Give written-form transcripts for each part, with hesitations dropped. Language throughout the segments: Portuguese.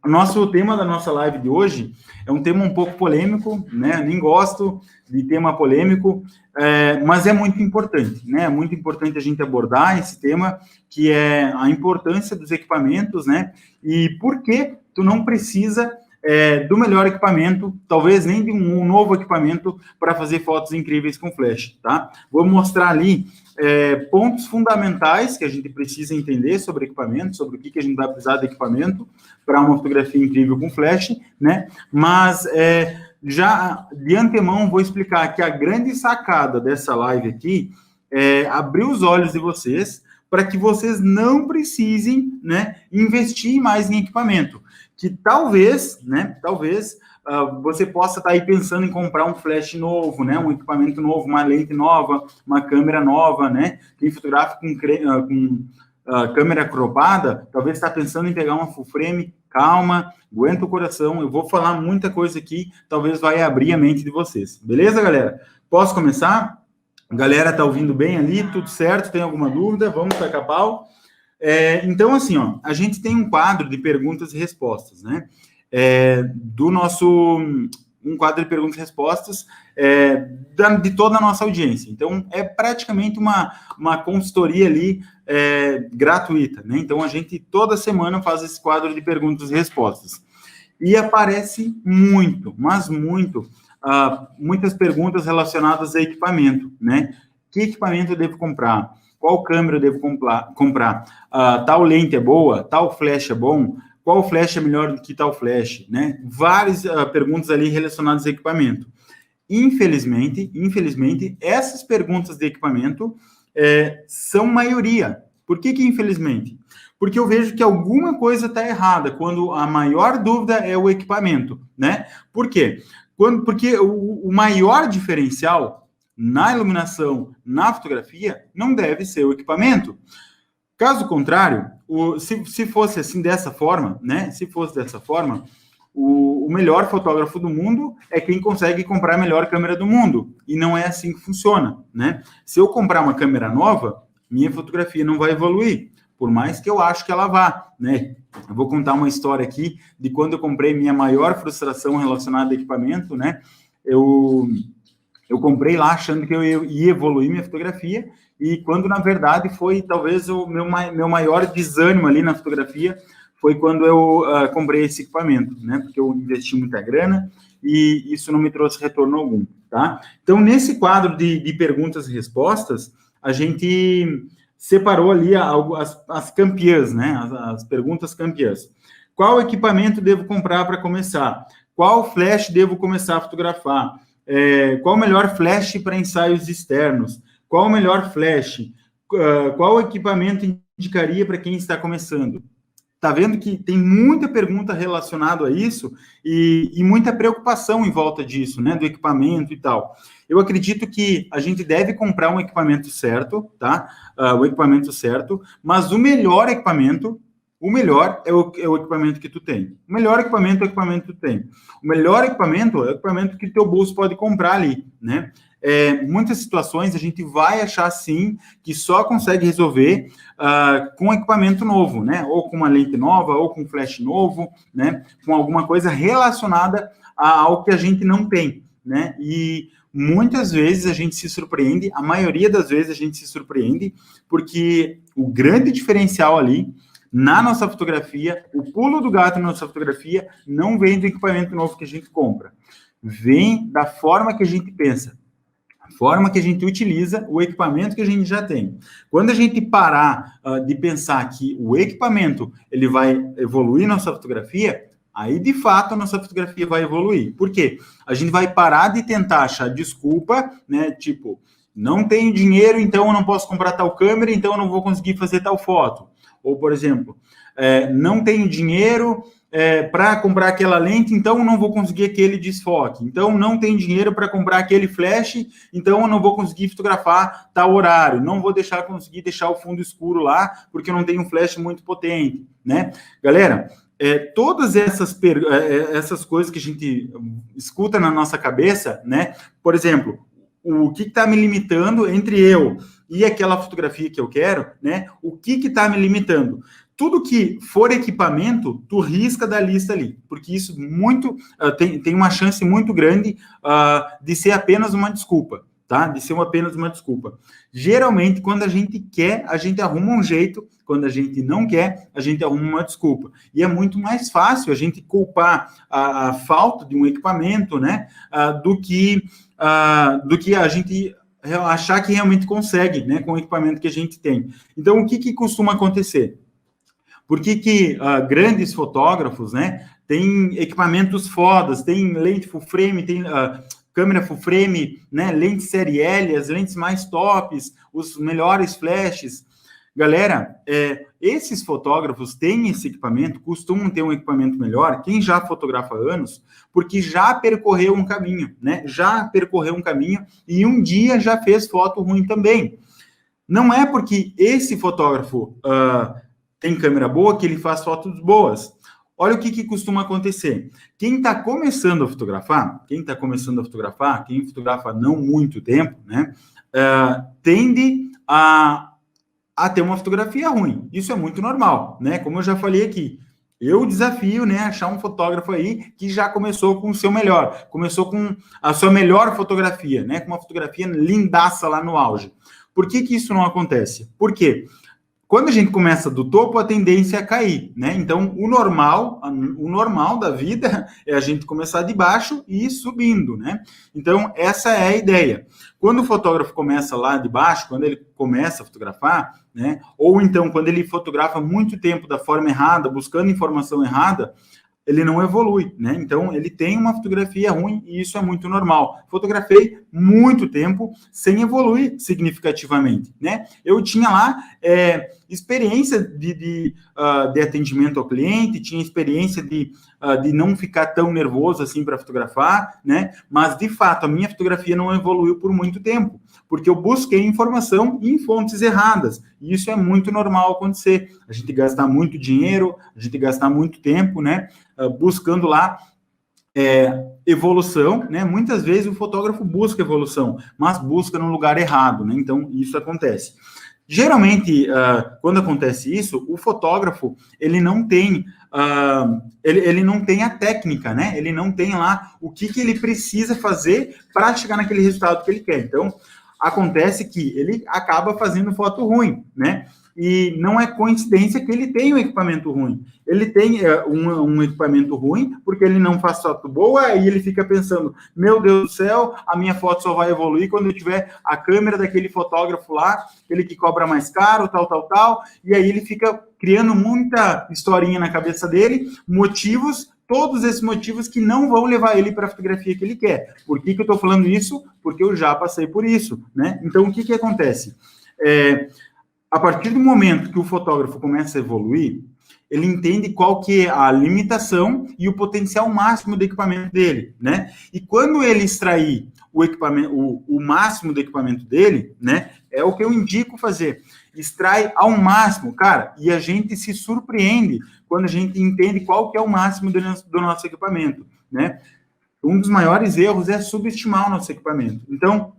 O nosso tema da nossa live de hoje é um tema um pouco polêmico, né? Nem gosto de tema polêmico, mas é muito importante, né? É muito importante a gente abordar esse tema, que é a importância dos equipamentos, né? E por que tu não precisa do melhor equipamento, talvez nem de um novo equipamento para fazer fotos incríveis com flash, tá? Vou mostrar ali pontos fundamentais que a gente precisa entender sobre equipamento, sobre o que a gente vai precisar de equipamento para uma fotografia incrível com flash, né? Mas já de antemão vou explicar que a grande sacada dessa live aqui é abrir os olhos de vocês para que vocês não precisem, né, investir mais em equipamento. Que talvez, né, você possa estar aí pensando em comprar um flash novo, né, um equipamento novo, uma lente nova, uma câmera nova, né? Quem fotografa com câmera cropada, talvez está pensando em pegar uma full frame. Calma, aguenta o coração, eu vou falar muita coisa aqui, talvez vai abrir a mente de vocês. Beleza, galera? Posso começar? A galera tá ouvindo bem ali, tudo certo? Tem alguma dúvida? Vamos tacar pau? Então, assim, ó, a gente tem um quadro de perguntas e respostas, né? Um quadro de perguntas e respostas de toda a nossa audiência. Então, é praticamente uma consultoria ali gratuita, né? Então, a gente toda semana faz esse quadro de perguntas e respostas. E aparece muito, mas muito, muitas perguntas relacionadas a equipamento, né? Que equipamento eu devo comprar? Qual câmera eu devo comprar? Tal lente é boa? Tal flash é bom? Qual flash é melhor do que tal flash? Né? Várias perguntas ali relacionadas a equipamento. Infelizmente, essas perguntas de equipamento são maioria. Por que infelizmente? Porque eu vejo que alguma coisa está errada quando a maior dúvida é o equipamento, né? Por quê? Porque o maior diferencial na iluminação, na fotografia, não deve ser o equipamento. Caso contrário, se fosse assim dessa forma, né? Se fosse dessa forma, o melhor fotógrafo do mundo é quem consegue comprar a melhor câmera do mundo. E não é assim que funciona, né? Se eu comprar uma câmera nova, minha fotografia não vai evoluir, por mais que eu acho que ela vá, né? Eu vou contar uma história aqui de quando eu comprei minha maior frustração relacionada a equipamento, né? Eu comprei lá achando que eu ia evoluir minha fotografia, e quando, na verdade, foi talvez o meu maior desânimo ali na fotografia, foi quando eu comprei esse equipamento, né? Porque eu investi muita grana e isso não me trouxe retorno algum, tá? Então, nesse quadro de perguntas e respostas, a gente separou ali as campeãs, né? As perguntas campeãs. Qual equipamento devo comprar para começar? Qual flash devo começar a fotografar? Qual o melhor flash para ensaios externos? Qual o melhor flash? Qual equipamento indicaria para quem está começando? Tá vendo que tem muita pergunta relacionada a isso e muita preocupação em volta disso, né? Do equipamento e tal. Eu acredito que a gente deve comprar um equipamento certo, tá? O equipamento certo, mas o melhor equipamento... O melhor é o equipamento que tu tem. O melhor equipamento é o equipamento que tu tem. O melhor equipamento é o equipamento que teu bolso pode comprar ali, né? Muitas situações a gente vai achar, sim, que só consegue resolver com equipamento novo, né? Ou com uma lente nova, ou com flash novo, né? Com alguma coisa relacionada ao que a gente não tem, né? E muitas vezes a gente se surpreende, a maioria das vezes a gente se surpreende, porque o grande diferencial ali na nossa fotografia, o pulo do gato na nossa fotografia não vem do equipamento novo que a gente compra. Vem da forma que a gente pensa, a forma que a gente utiliza o equipamento que a gente já tem. Quando a gente parar de pensar que o equipamento ele vai evoluir nossa fotografia, aí de fato a nossa fotografia vai evoluir. Por quê? A gente vai parar de tentar achar desculpa, né? Tipo, não tenho dinheiro, então eu não posso comprar tal câmera, então eu não vou conseguir fazer tal foto. Ou, por exemplo, não tenho dinheiro para comprar aquela lente, então eu não vou conseguir aquele desfoque. Então, não tenho dinheiro para comprar aquele flash, então eu não vou conseguir fotografar tal horário. Não vou conseguir deixar o fundo escuro lá, porque eu não tenho um flash muito potente, né? Galera, todas essas coisas que a gente escuta na nossa cabeça, né? Por exemplo, o que está me limitando entre eu e aquela fotografia que eu quero, né? O que está me limitando? tudo que for equipamento, tu risca da lista ali, porque isso tem uma chance muito grande de ser apenas uma desculpa, tá? De ser apenas uma desculpa. Geralmente, quando a gente quer, a gente arruma um jeito, quando a gente não quer, a gente arruma uma desculpa. E é muito mais fácil a gente culpar a falta de um equipamento, né, do que a gente achar que realmente consegue, né, com o equipamento que a gente tem. Então, o que costuma acontecer? Por que grandes fotógrafos, né, têm equipamentos fodas, tem lente full frame, tem câmera full frame, né, lente série L, as lentes mais tops, os melhores flashes. Galera, esses fotógrafos têm esse equipamento, costumam ter um equipamento melhor, quem já fotografa há anos, porque já percorreu um caminho, né? Já percorreu um caminho e um dia já fez foto ruim também. Não é porque esse fotógrafo tem câmera boa que ele faz fotos boas. Olha o que costuma acontecer. Quem está começando a fotografar, quem fotografa há não muito tempo, né, tende a ter uma fotografia ruim. Isso é muito normal, né? Como eu já falei aqui, eu desafio, né, achar um fotógrafo aí que já começou com o seu melhor, começou com a sua melhor fotografia, né, com uma fotografia lindaça lá no auge. Por que isso não acontece? Por quê? Quando a gente começa do topo, a tendência é cair, né? Então, o normal da vida é a gente começar de baixo e ir subindo, né? Então, essa é a ideia. Quando o fotógrafo começa lá de baixo, quando ele começa a fotografar, né? Ou então, quando ele fotografa muito tempo da forma errada, buscando informação errada, ele não evolui, né? Então, ele tem uma fotografia ruim e isso é muito normal. Fotografei muito tempo sem evoluir significativamente, né? Eu tinha lá experiência de atendimento ao cliente, tinha experiência de não ficar tão nervoso assim para fotografar, né? Mas, de fato, a minha fotografia não evoluiu por muito tempo, porque eu busquei informação em fontes erradas. E isso é muito normal acontecer. A gente gastar muito dinheiro, a gente gastar muito tempo, né? Buscando lá evolução, né? Muitas vezes o fotógrafo busca evolução, mas busca no lugar errado, né? Então, isso acontece. Geralmente, quando acontece isso, o fotógrafo, ele não tem ele não tem a técnica, né? Ele não tem lá o que ele precisa fazer para chegar naquele resultado que ele quer. Então, acontece que ele acaba fazendo foto ruim, né? E não é coincidência que ele tem um equipamento ruim. Ele tem um equipamento ruim porque ele não faz foto boa e ele fica pensando, meu Deus do céu, a minha foto só vai evoluir quando eu tiver a câmera daquele fotógrafo lá, ele que cobra mais caro, tal, e aí ele fica criando muita historinha na cabeça dele, todos esses motivos que não vão levar ele para a fotografia que ele quer. Por que eu estou falando isso? Porque eu já passei por isso, né? Então, o que acontece? A partir do momento que o fotógrafo começa a evoluir, ele entende qual que é a limitação e o potencial máximo do equipamento dele, né? E quando ele extrair o equipamento, o máximo do equipamento dele, né? É o que eu indico fazer. Extrai ao máximo, cara, e a gente se surpreende quando a gente entende qual que é o máximo do nosso equipamento, né? Um dos maiores erros é subestimar o nosso equipamento. Então,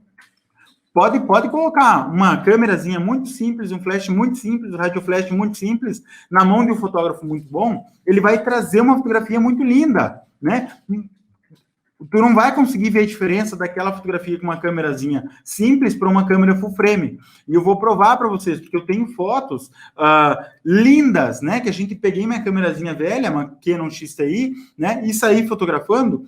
pode colocar uma câmerazinha muito simples, um flash muito simples, um rádio flash muito simples, na mão de um fotógrafo muito bom, ele vai trazer uma fotografia muito linda, né? Tu não vai conseguir ver a diferença daquela fotografia com uma câmerazinha simples para uma câmera full frame. E eu vou provar para vocês, porque eu tenho fotos lindas, né? Que a gente peguei minha câmerazinha velha, uma Canon XTI, né? E saí fotografando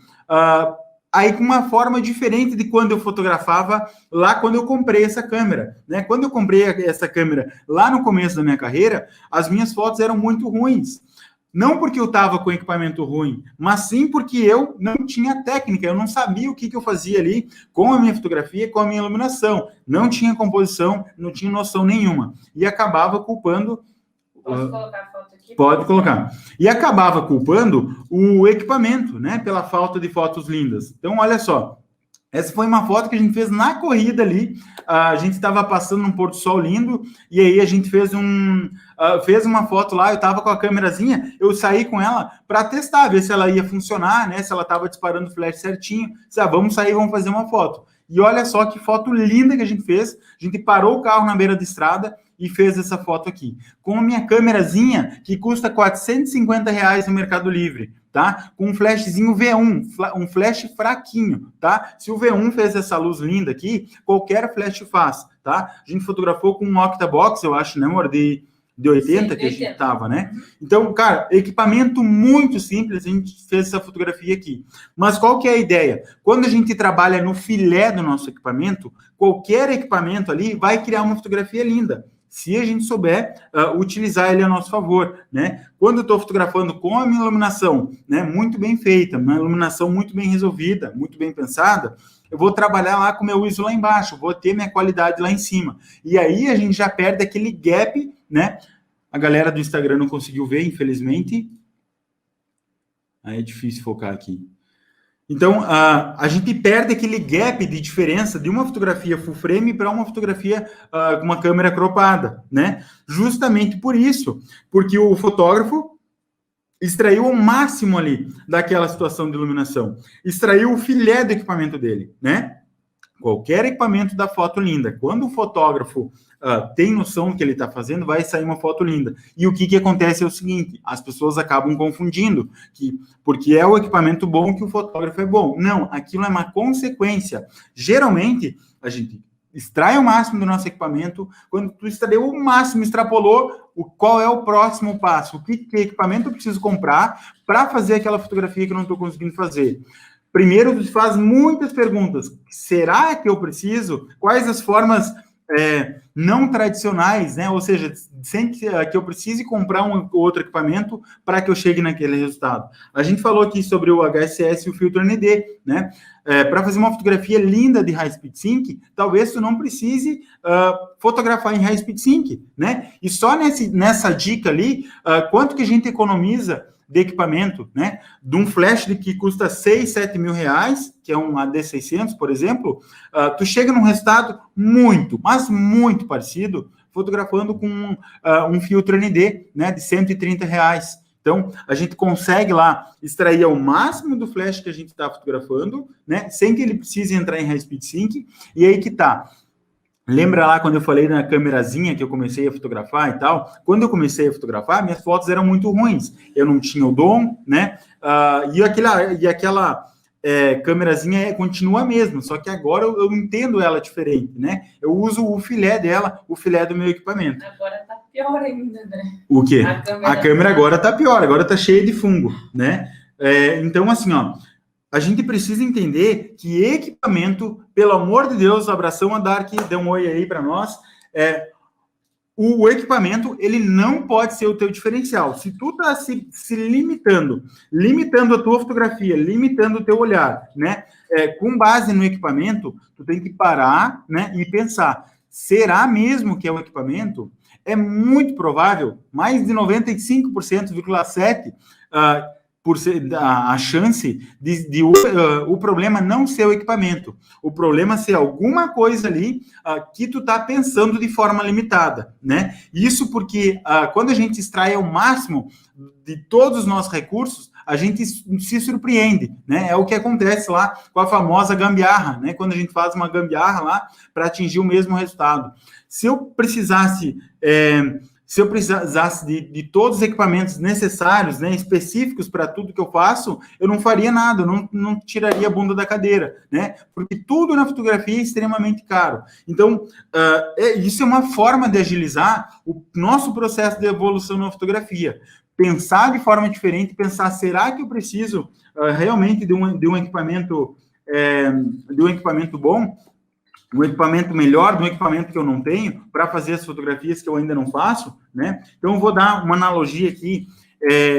aí com uma forma diferente de quando eu fotografava lá quando eu comprei essa câmera, né? Quando eu comprei essa câmera lá no começo da minha carreira, as minhas fotos eram muito ruins. Não porque eu estava com equipamento ruim, mas sim porque eu não tinha técnica, eu não sabia o que eu fazia ali com a minha fotografia, com a minha iluminação. Não tinha composição, não tinha noção nenhuma. E acabava culpando... Posso colocar a foto aqui? Pode colocar. E acabava culpando o equipamento, né? Pela falta de fotos lindas. Então, olha só. Essa foi uma foto que a gente fez na corrida ali. A gente estava passando num pôr do sol lindo, e aí a gente fez uma foto lá, eu estava com a câmerazinha, eu saí com ela para testar, ver se ela ia funcionar, né? Se ela estava disparando o flash certinho. Vamos sair, vamos fazer uma foto. E olha só que foto linda que a gente fez. A gente parou o carro na beira da estrada, e fez essa foto aqui. Com a minha câmerazinha, que custa R$450 no Mercado Livre, tá? Com um flashzinho V1, um flash fraquinho, tá? Se o V1 fez essa luz linda aqui, qualquer flash faz, tá? A gente fotografou com um Octabox, eu acho, né, amor? De 80 Sim, que a gente tava, né? Então, cara, equipamento muito simples, a gente fez essa fotografia aqui. Mas qual que é a ideia? Quando a gente trabalha no filé do nosso equipamento, qualquer equipamento ali vai criar uma fotografia linda, se a gente souber utilizar ele a nosso favor, né? Quando eu estou fotografando com a minha iluminação, né, muito bem feita, uma iluminação muito bem resolvida, muito bem pensada, eu vou trabalhar lá com o meu ISO lá embaixo, vou ter minha qualidade lá em cima. E aí a gente já perde aquele gap, né? A galera do Instagram não conseguiu ver, infelizmente. Aí é difícil focar aqui. Então, a gente perde aquele gap de diferença de uma fotografia full frame para uma fotografia com uma câmera cropada, né? Justamente por isso, porque o fotógrafo extraiu o máximo ali daquela situação de iluminação, extraiu o filé do equipamento dele, né? Qualquer equipamento dá foto linda. Quando o fotógrafo tem noção do que ele está fazendo, vai sair uma foto linda. E o que acontece é o seguinte, as pessoas acabam confundindo, porque é o equipamento bom que o fotógrafo é bom. Não, aquilo é uma consequência. Geralmente, a gente extrai o máximo do nosso equipamento, quando tu extraiu o máximo, extrapolou, qual é o próximo passo? Que equipamento eu preciso comprar para fazer aquela fotografia que eu não estou conseguindo fazer? Primeiro, tu faz muitas perguntas. Será que eu preciso? Quais as formas não tradicionais, né? Ou seja, sem que eu precise comprar um outro equipamento para que eu chegue naquele resultado. A gente falou aqui sobre o HSS e o filtro ND, né? Para fazer uma fotografia linda de High Speed Sync, talvez tu não precise fotografar em High Speed Sync, né? E só nessa dica ali, quanto que a gente economiza de equipamento, né? De um flash que custa 6, 7 mil reais, que é um AD600, por exemplo, tu chega num resultado muito, mas muito parecido, fotografando com um filtro ND, né? De 130 reais. Então, a gente consegue lá extrair ao máximo do flash que a gente está fotografando, né? Sem que ele precise entrar em High Speed Sync. E aí que tá. Lembra lá quando eu falei na câmerazinha que eu comecei a fotografar e tal? Quando eu comecei a fotografar, minhas fotos eram muito ruins. Eu não tinha o dom, né? E aquela câmerazinha continua a mesma, só que agora eu entendo ela diferente, né? Eu uso o filé dela, o filé do meu equipamento. Agora tá pior ainda, né? O quê? A câmera agora tá pior, agora tá cheia de fungo, né? Então, assim, ó, a gente precisa entender que equipamento, pelo amor de Deus, abração a Dark, dê um oi aí para nós, o equipamento, ele não pode ser o teu diferencial. Se tu tá se limitando a tua fotografia, limitando o teu olhar, né, com base no equipamento, tu tem que parar, né, e pensar, será mesmo que é o equipamento? É muito provável, mais de 95,7%, a chance de o problema não ser o equipamento, o problema ser alguma coisa ali que tu tá pensando de forma limitada, né? Isso porque quando a gente extrai ao máximo de todos os nossos recursos, a gente se surpreende, né? É o que acontece lá com a famosa gambiarra, né? Quando a gente faz uma gambiarra lá para atingir o mesmo resultado. Se eu precisasse de todos os equipamentos necessários, né, específicos para tudo que eu faço, eu não faria nada, eu não tiraria a bunda da cadeira, né? Porque tudo na fotografia é extremamente caro. Então, isso é uma forma de agilizar o nosso processo de evolução na fotografia. Pensar de forma diferente, pensar, será que eu preciso realmente de um equipamento bom? Um equipamento melhor, de um equipamento que eu não tenho, para fazer as fotografias que eu ainda não faço, né? Então, eu vou dar uma analogia aqui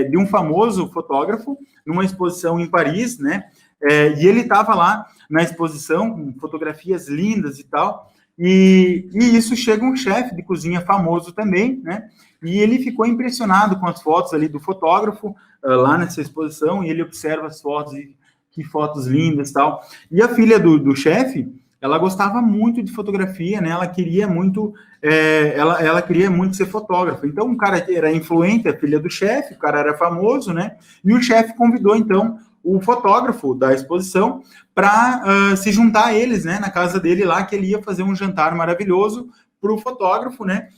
de um famoso fotógrafo, numa exposição em Paris, né? E ele estava lá na exposição, com fotografias lindas e tal, e isso chega um chefe de cozinha famoso também, né? E ele ficou impressionado com as fotos ali do fotógrafo, lá nessa exposição, e ele observa as fotos, e que fotos lindas e tal. E a filha do chefe, ela gostava muito de fotografia, né? Ela queria muito, ela queria muito ser fotógrafa. Então, o cara era influente, a filha do chefe, o cara era famoso, né? E o chefe convidou, então, o fotógrafo da exposição para se juntar a eles, né? Na casa dele lá, que ele ia fazer um jantar maravilhoso para o fotógrafo, né?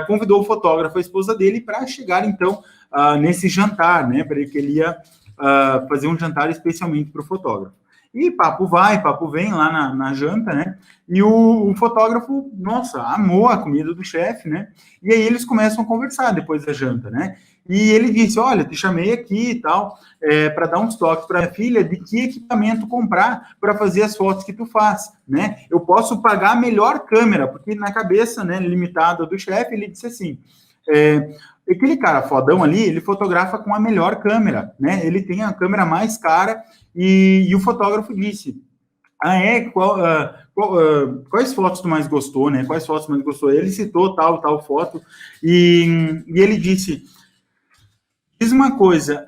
Convidou o fotógrafo, a esposa dele, para chegar, então, nesse jantar, né? Para que ele ia fazer um jantar especialmente para o fotógrafo. E papo vai, papo vem lá na janta, né? E o fotógrafo, nossa, amou a comida do chefe, né? E aí eles começam a conversar depois da janta, né? E ele disse, olha, te chamei aqui e tal, para dar uns toques para minha filha de que equipamento comprar para fazer as fotos que tu faz, né? Eu posso pagar a melhor câmera, porque na cabeça, né, limitada do chefe, ele disse assim, aquele cara fodão ali, ele fotografa com a melhor câmera, né? Ele tem a câmera mais cara e o fotógrafo disse, quais fotos tu mais gostou, né? Quais fotos tu mais gostou? Ele citou tal foto e ele disse, diz uma coisa,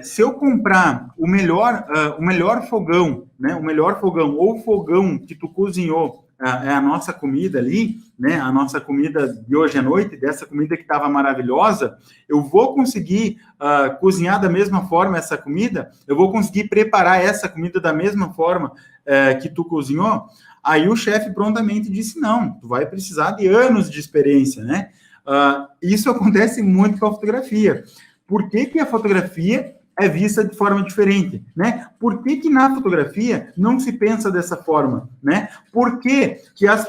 se eu comprar o melhor fogão, né? O melhor fogão ou o fogão que tu cozinhou, é a nossa comida ali, né? A nossa comida de hoje à noite, dessa comida que estava maravilhosa, eu vou conseguir cozinhar da mesma forma essa comida, eu vou conseguir preparar essa comida da mesma forma que tu cozinhou. Aí o chefe prontamente disse, não, tu vai precisar de anos de experiência, né? Isso acontece muito com a fotografia. Por que a fotografia é vista de forma diferente, né? Por que na fotografia não se pensa dessa forma, né? Por que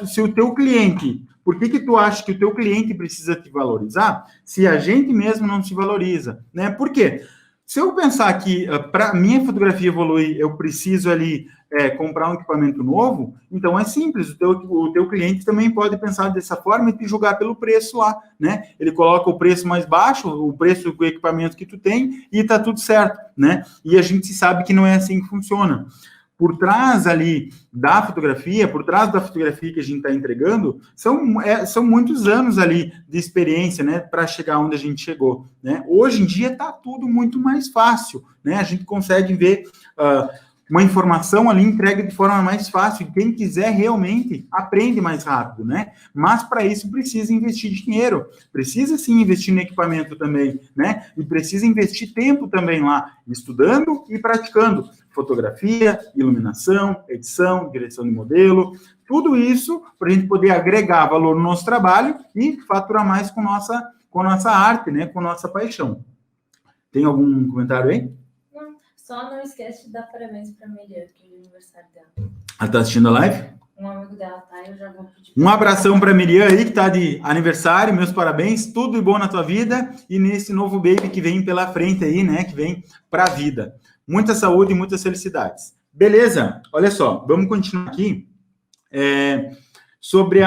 se o teu cliente, por que tu acha que o teu cliente precisa te valorizar se a gente mesmo não se valoriza, né? Por quê? Se eu pensar que para minha fotografia evoluir, eu preciso ali comprar um equipamento novo, então é simples, o teu cliente também pode pensar dessa forma e te julgar pelo preço lá, né? Ele coloca o preço mais baixo, o preço do equipamento que tu tem e tá tudo certo, né? E a gente sabe que não é assim que funciona. Por trás ali da fotografia, por trás da fotografia que a gente está entregando, são muitos anos ali de experiência, né, para chegar onde a gente chegou, né? Hoje em dia está tudo muito mais fácil, né? A gente consegue ver uma informação ali entregue de forma mais fácil, e quem quiser realmente aprende mais rápido, né? Mas para isso precisa investir dinheiro, precisa sim investir no equipamento também, né? E precisa investir tempo também lá, estudando e praticando fotografia, iluminação, edição, direção de modelo, tudo isso para a gente poder agregar valor no nosso trabalho e faturar mais com nossa arte, né? Com nossa paixão. Tem algum comentário aí? Só não esquece de dar parabéns para a Miriam, que é o aniversário dela. Ela está assistindo a live? Um amigo dela, tá? Eu já vou pedir. Um abração para a Miriam aí, que está de aniversário, meus parabéns, tudo de bom na tua vida e nesse novo baby que vem pela frente aí, né? Que vem para a vida. Muita saúde e muitas felicidades. Beleza, olha só, vamos continuar aqui sobre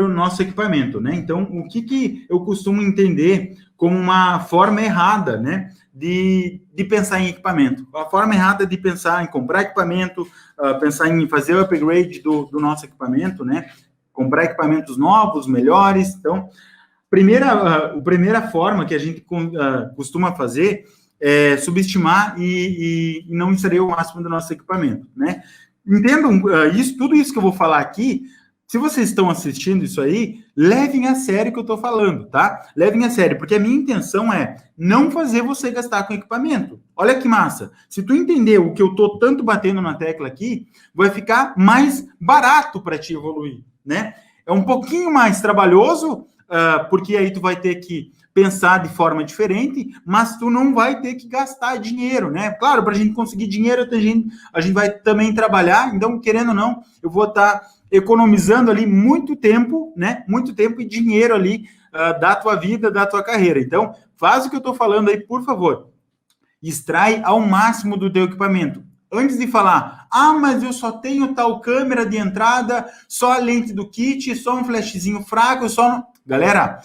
o nosso equipamento, né? Então, o que eu costumo entender como uma forma errada, né? De pensar em equipamento. A forma errada de pensar em comprar equipamento, pensar em fazer o upgrade do nosso equipamento, né? Comprar equipamentos novos, melhores. Então, a primeira forma que a gente costuma fazer é subestimar e não extrair o máximo do nosso equipamento, né? Entendam tudo isso que eu vou falar aqui. Se vocês estão assistindo isso aí, levem a sério o que eu estou falando, tá? Levem a sério, porque a minha intenção é não fazer você gastar com equipamento. Olha que massa. Se tu entender o que eu estou tanto batendo na tecla aqui, vai ficar mais barato para te evoluir, né? É um pouquinho mais trabalhoso, porque aí tu vai ter que pensar de forma diferente, mas tu não vai ter que gastar dinheiro, né? Claro, para a gente conseguir dinheiro, a gente vai também trabalhar, então, querendo ou não, eu vou estar economizando ali muito tempo, né? Muito tempo e dinheiro ali da tua vida, da tua carreira. Então, faz o que eu estou falando aí, por favor. Extrai ao máximo do teu equipamento. Antes de falar, mas eu só tenho tal câmera de entrada, só a lente do kit, só um flashzinho fraco, Galera,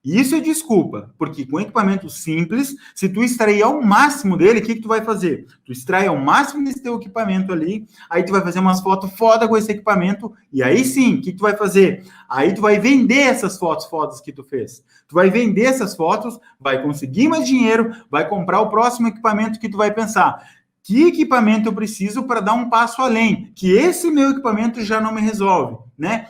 isso é desculpa, porque com equipamento simples, se tu extrair ao máximo dele, o que tu vai fazer? Tu extrai ao máximo desse teu equipamento ali, aí tu vai fazer umas fotos foda com esse equipamento, e aí sim, o que tu vai fazer? Aí tu vai vender essas fotos fodas que tu fez. Tu vai vender essas fotos, vai conseguir mais dinheiro, vai comprar o próximo equipamento que tu vai pensar. Que equipamento eu preciso para dar um passo além? Que esse meu equipamento já não me resolve, né?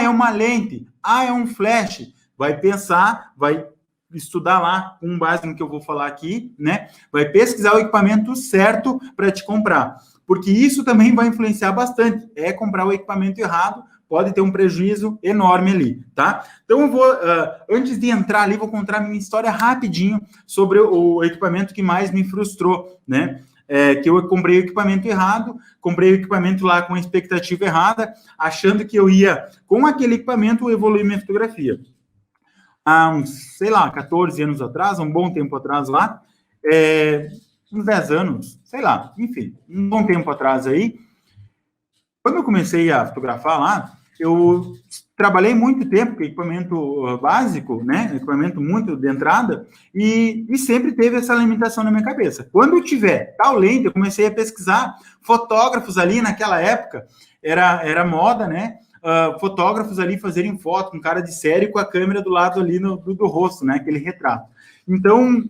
É uma lente, é um flash. Vai pensar, vai estudar lá com base no que eu vou falar aqui, né? Vai pesquisar o equipamento certo para te comprar. Porque isso também vai influenciar bastante. É comprar o equipamento errado pode ter um prejuízo enorme ali, tá? Então eu vou, antes de entrar ali, vou contar minha história rapidinho sobre o equipamento que mais me frustrou, né? Que eu comprei o equipamento errado, comprei o equipamento lá com a expectativa errada, achando que eu ia, com aquele equipamento, evoluir minha fotografia. Há uns, sei lá, 14 anos atrás, um bom tempo atrás lá, uns 10 anos, sei lá, enfim, um bom tempo atrás aí, quando eu comecei a fotografar lá, eu trabalhei muito tempo com equipamento básico, né, equipamento muito de entrada, e sempre teve essa limitação na minha cabeça. Quando eu tiver tal lente, eu comecei a pesquisar fotógrafos ali naquela época, era moda, né, fotógrafos ali fazerem foto com cara de série com a câmera do lado ali do rosto, né, aquele retrato. Então,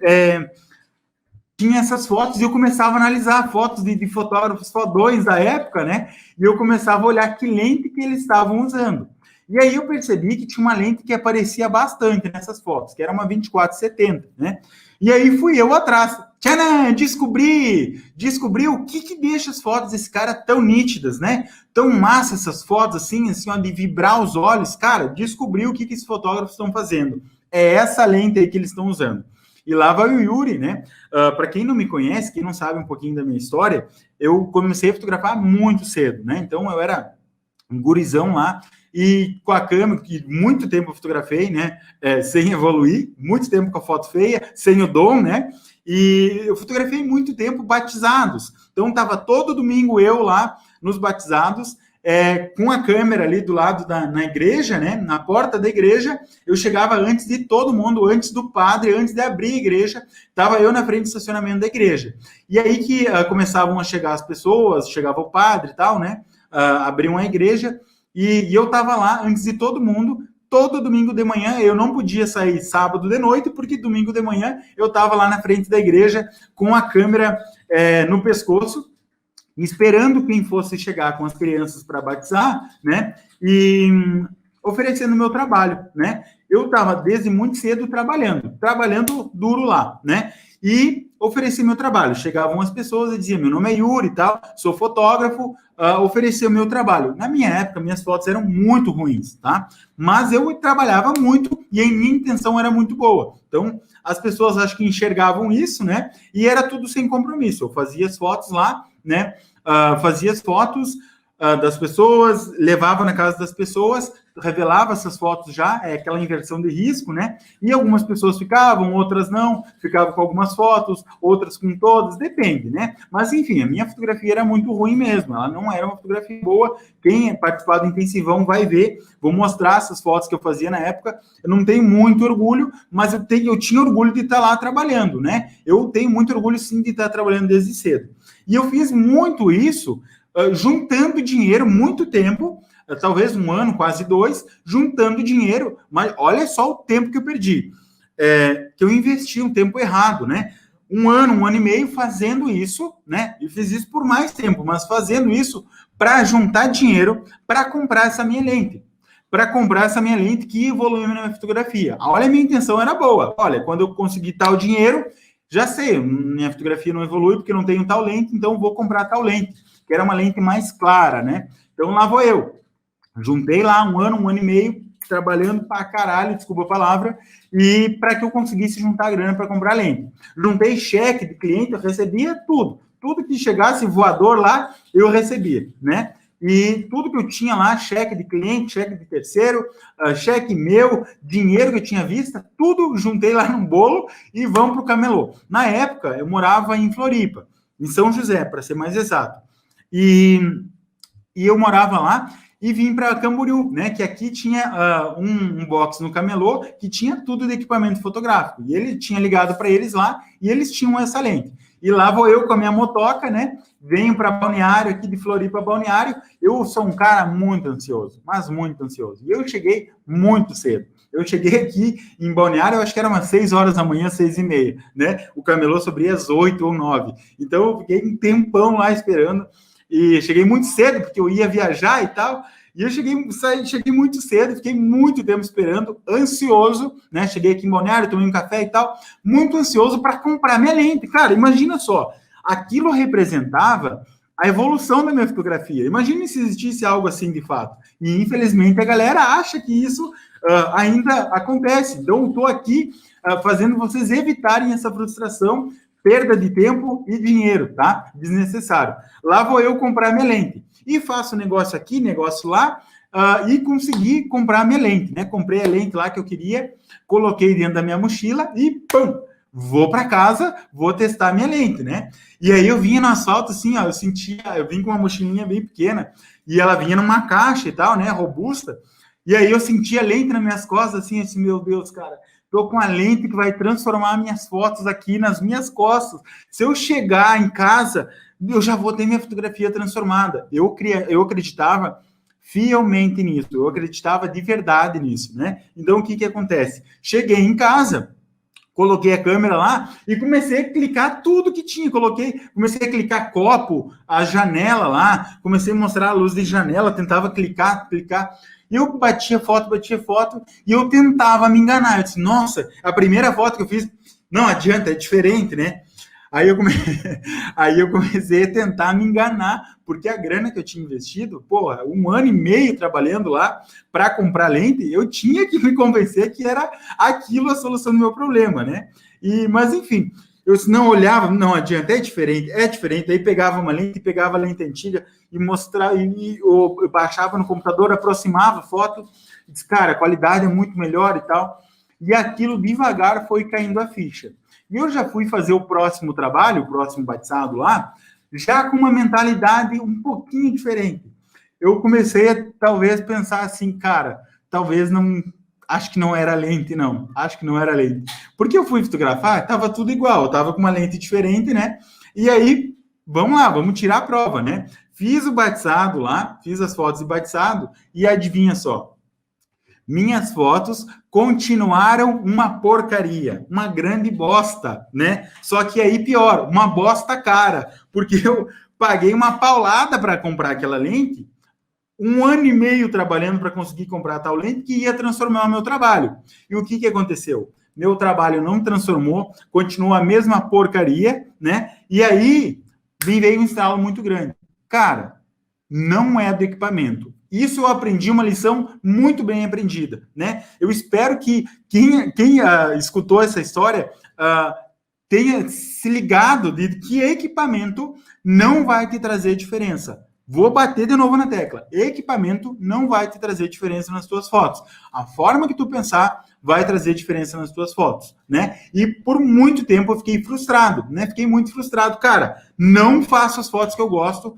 tinha essas fotos e eu começava a analisar fotos de fotógrafos fodões da época, né? E eu começava a olhar que lente que eles estavam usando. E aí eu percebi que tinha uma lente que aparecia bastante nessas fotos, que era uma 24-70, né? E aí fui eu atrás. Tcharam! Descobri o que deixa as fotos desse cara tão nítidas, né? Tão massa essas fotos, assim, ó, de vibrar os olhos. Cara, descobri o que esses fotógrafos estão fazendo. É essa lente aí que eles estão usando. E lá vai o Yuri, né? Para quem não me conhece, quem não sabe um pouquinho da minha história, eu comecei a fotografar muito cedo, né? Então eu era um gurizão lá e com a câmera, que muito tempo eu fotografei, né? Sem evoluir, muito tempo com a foto feia, sem o dom, né? E eu fotografei muito tempo batizados. Então tava todo domingo eu lá nos batizados, com a câmera ali do lado na igreja, né, na porta da igreja, eu chegava antes de todo mundo, antes do padre, antes de abrir a igreja, estava eu na frente do estacionamento da igreja. E aí que começavam a chegar as pessoas, chegava o padre e tal, né, abriam a igreja, e eu estava lá antes de todo mundo, todo domingo de manhã. Eu não podia sair sábado de noite, porque domingo de manhã eu estava lá na frente da igreja com a câmera no pescoço, esperando quem fosse chegar com as crianças para batizar, né, e oferecendo meu trabalho, né. Eu estava desde muito cedo trabalhando duro lá, né, e ofereci meu trabalho. Chegavam as pessoas e diziam, meu nome é Yuri e tal, sou fotógrafo, ofereci o meu trabalho. Na minha época, minhas fotos eram muito ruins, tá? Mas eu trabalhava muito e a minha intenção era muito boa. Então, as pessoas acho que enxergavam isso, né, e era tudo sem compromisso. Eu fazia as fotos lá, né, fazia as fotos das pessoas, levava na casa das pessoas, revelava essas fotos já, aquela inversão de risco, né? E algumas pessoas ficavam, outras não, ficavam com algumas fotos, outras com todas, depende, né? Mas, enfim, a minha fotografia era muito ruim mesmo, ela não era uma fotografia boa. Quem participar do intensivão vai ver, vou mostrar essas fotos que eu fazia na época. Eu não tenho muito orgulho, mas eu tinha orgulho de estar lá trabalhando, né? Eu tenho muito orgulho, sim, de estar trabalhando desde cedo. E eu fiz muito isso, juntando dinheiro, muito tempo, talvez um ano, quase 2, juntando dinheiro, mas olha só o tempo que eu perdi, que eu investi um tempo errado, né? Um ano e meio fazendo isso, né? E fiz isso por mais tempo, mas fazendo isso para juntar dinheiro para comprar essa minha lente. Que evoluiu na minha fotografia. Olha, a minha intenção era boa. Olha, quando eu conseguir tal dinheiro, já sei, minha fotografia não evolui porque não tenho tal lente, então vou comprar tal lente, que era uma lente mais clara, né? Então lá vou eu. Juntei lá um ano e meio, trabalhando pra caralho, desculpa a palavra, e para que eu conseguisse juntar grana para comprar lente. Juntei cheque de cliente, eu recebia tudo. Tudo que chegasse voador lá, eu recebia, né? E tudo que eu tinha lá, cheque de cliente, cheque de terceiro, cheque meu, dinheiro que eu tinha visto, tudo juntei lá num bolo e vamos para o camelô. Na época, eu morava em Floripa, em São José, para ser mais exato. E eu morava lá e vim para Camboriú, né? Que aqui tinha um box no camelô que tinha tudo de equipamento fotográfico. E ele tinha ligado para eles lá e eles tinham essa lente. E lá vou eu com a minha motoca, né? Venho para Balneário, aqui de Floripa, Balneário. Eu sou um cara muito ansioso, mas muito ansioso. E eu cheguei muito cedo. Eu cheguei aqui em Balneário, eu acho que era umas 6 horas da manhã, 6h30, né? O camelô subia às 8 ou 9. Então, eu fiquei um tempão lá esperando. E cheguei muito cedo, porque eu ia viajar e tal. E eu cheguei muito cedo, fiquei muito tempo esperando, ansioso, né? Cheguei aqui em Balneário, tomei um café e tal, muito ansioso para comprar minha lente. Cara, imagina só, aquilo representava a evolução da minha fotografia. Imagine se existisse algo assim de fato. E, infelizmente, a galera acha que isso ainda acontece. Então, estou aqui fazendo vocês evitarem essa frustração, perda de tempo e dinheiro, tá? Desnecessário. Lá vou eu comprar minha lente. E faço negócio aqui, negócio lá, e consegui comprar minha lente, né? Comprei a lente lá que eu queria, coloquei dentro da minha mochila e, pum, vou para casa, vou testar minha lente, né? E aí eu vinha no asfalto, assim, ó, eu vim com uma mochilinha bem pequena, e ela vinha numa caixa e tal, né, robusta, e aí eu sentia a lente nas minhas costas, assim, meu Deus, cara, tô com a lente que vai transformar minhas fotos aqui nas minhas costas. Se eu chegar em casa, eu já vou ter minha fotografia transformada. Eu acreditava fielmente nisso, eu acreditava de verdade nisso, né? Então, o que acontece? Cheguei em casa, coloquei a câmera lá e comecei a clicar tudo que tinha. Comecei a clicar copo, a janela lá, comecei a mostrar a luz de janela, tentava clicar. E eu batia foto, e eu tentava me enganar. Eu disse, nossa, a primeira foto que eu fiz, não adianta, é diferente, né? Aí eu comecei a tentar me enganar, porque a grana que eu tinha investido, 1 ano e meio trabalhando lá para comprar lente, eu tinha que me convencer que era aquilo a solução do meu problema, né? Mas enfim, eu não olhava, não adianta, é diferente. Aí pegava uma lente, pegava a lente antiga e mostrava, eu baixava no computador, aproximava a foto, e disse, cara, a qualidade é muito melhor e tal. E aquilo devagar foi caindo a ficha. E eu já fui fazer o próximo trabalho, o próximo batizado lá, já com uma mentalidade um pouquinho diferente. Eu comecei a, talvez, pensar assim, cara, talvez não... Acho que não era lente, não. Acho que não era lente. Porque eu fui fotografar, estava tudo igual. Eu estava com uma lente diferente, né? E aí, vamos lá, vamos tirar a prova, né? Fiz o batizado lá, fiz as fotos de batizado, e adivinha só, minhas fotos continuaram uma porcaria, uma grande bosta, né? Só que aí pior, uma bosta cara, porque eu paguei uma paulada para comprar aquela lente, 1 ano e meio trabalhando para conseguir comprar tal lente que ia transformar o meu trabalho. E o que aconteceu? Meu trabalho não transformou, continua a mesma porcaria, né? E aí veio um instalo muito grande. Cara, não é do equipamento. Isso eu aprendi, uma lição muito bem aprendida, né? Eu espero que quem escutou essa história tenha se ligado de que equipamento não vai te trazer diferença. Vou bater de novo na tecla. Equipamento não vai te trazer diferença nas tuas fotos. A forma que tu pensar vai trazer diferença nas tuas fotos, né? E por muito tempo eu fiquei frustrado, né? Fiquei muito frustrado. Cara, não faço as fotos que eu gosto,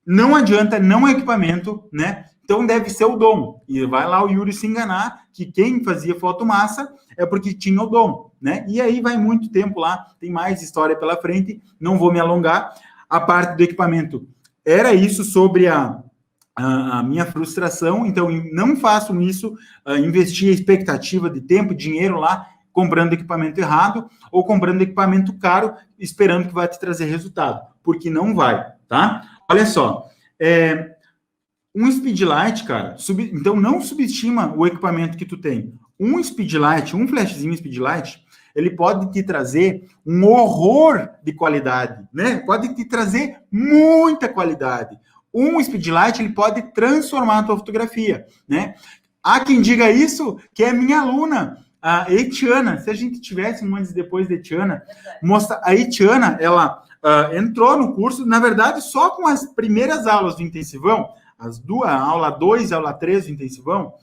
não adianta, não é equipamento, né? Então deve ser o dom. E vai lá o Yuri se enganar que quem fazia foto massa é porque tinha o dom, né? E aí vai muito tempo lá, tem mais história pela frente, não vou me alongar. A parte do equipamento era isso sobre a minha frustração, então não façam isso, investir a expectativa de tempo, dinheiro lá, comprando equipamento errado ou comprando equipamento caro, esperando que vai te trazer resultado, porque não vai, tá? Olha só, um speedlight, cara, então não subestima o equipamento que tu tem. Um speedlight, um flashzinho speedlight, ele pode te trazer um horror de qualidade, né? Pode te trazer muita qualidade. Um speedlight, ele pode transformar a tua fotografia, né? Há quem diga isso, que é minha aluna, a Etiana. Se a gente tivesse um antes e depois da Etiana, a Etiana, ela entrou no curso, na verdade, só com as primeiras aulas do intensivão, as duas, a aula 2 e a aula 3 do intensivão,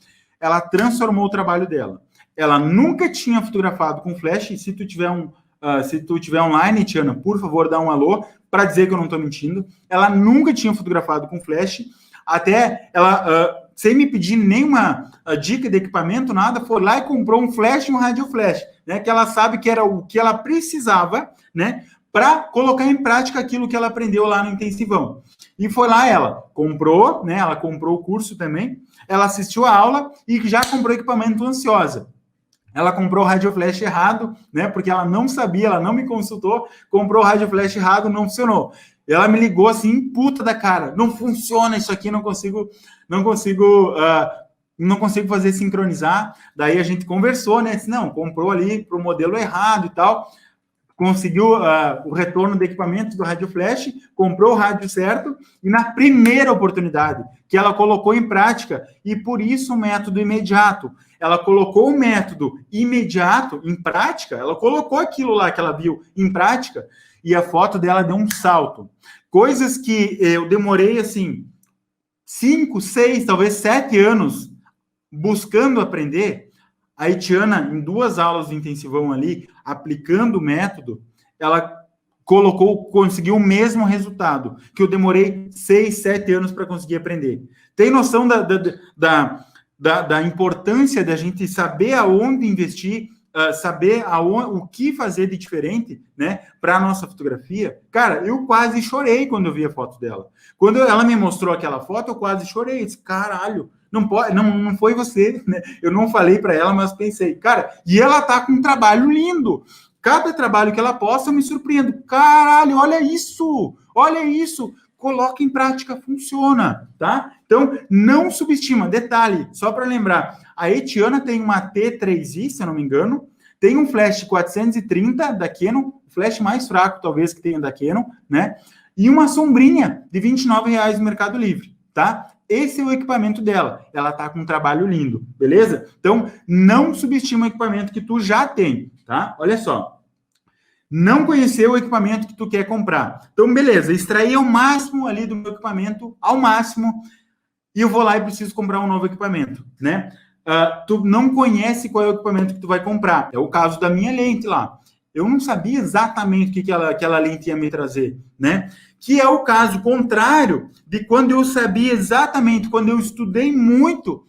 ela transformou o trabalho dela. Ela nunca tinha fotografado com flash, e se tu tiver online, Tiana, por favor, dá um alô, para dizer que eu não estou mentindo. Ela nunca tinha fotografado com flash, até ela, sem me pedir nenhuma dica de equipamento, nada, foi lá e comprou um flash e um radio flash, né, que ela sabe que era o que ela precisava, né, para colocar em prática aquilo que ela aprendeu lá no intensivão. E foi lá ela comprou, né, ela comprou o curso também, ela assistiu a aula e já comprou equipamento ansiosa. Ela comprou o rádio flash errado, né? Porque ela não sabia, ela não me consultou, comprou o rádio flash errado, não funcionou. Ela me ligou assim, puta da cara, não funciona isso aqui, não consigo fazer sincronizar. Daí a gente conversou, né? Disse, não, comprou ali pro modelo errado e tal. conseguiu o retorno do equipamento do rádio flash, comprou o rádio certo, e na primeira oportunidade que ela colocou em prática, e por isso o método imediato, ela colocou o método imediato em prática, ela colocou aquilo lá que ela viu em prática, e a foto dela deu um salto. Coisas que eu demorei, assim, 5, 6, talvez 7 anos buscando aprender. A Etiana, em 2 aulas de intensivão ali, aplicando o método, ela conseguiu o mesmo resultado, que eu demorei 6, 7 anos para conseguir aprender. Tem noção da importância da gente saber aonde investir, saber o que fazer de diferente, né, para a nossa fotografia? Cara, eu quase chorei quando eu vi a foto dela. Quando ela me mostrou aquela foto, eu quase chorei. Eu disse, caralho, não pode, não foi você, né? Eu não falei para ela, mas pensei, cara, e ela tá com um trabalho lindo. Cada trabalho que ela posta, eu me surpreendo. Caralho, olha isso! Olha isso! Coloca em prática, funciona, tá? Então, não subestima. Detalhe, só para lembrar, a Etiana tem uma T3i, se eu não me engano, tem um flash 430 da Canon, o flash mais fraco, talvez, que tenha da Canon, né? E uma sombrinha de R$29 no Mercado Livre, tá? Esse é o equipamento dela. Ela tá com um trabalho lindo, beleza? Então, não subestima o equipamento que tu já tem, tá? Olha só. Não conhecer o equipamento que tu quer comprar. Então, beleza, extrair o máximo ali do meu equipamento, ao máximo, e eu vou lá e preciso comprar um novo equipamento, né? Tu não conhece qual é o equipamento que tu vai comprar. É o caso da minha lente lá. Eu não sabia exatamente o que aquela lente ia me trazer, né? Que é o caso contrário de quando eu sabia exatamente, quando eu estudei muito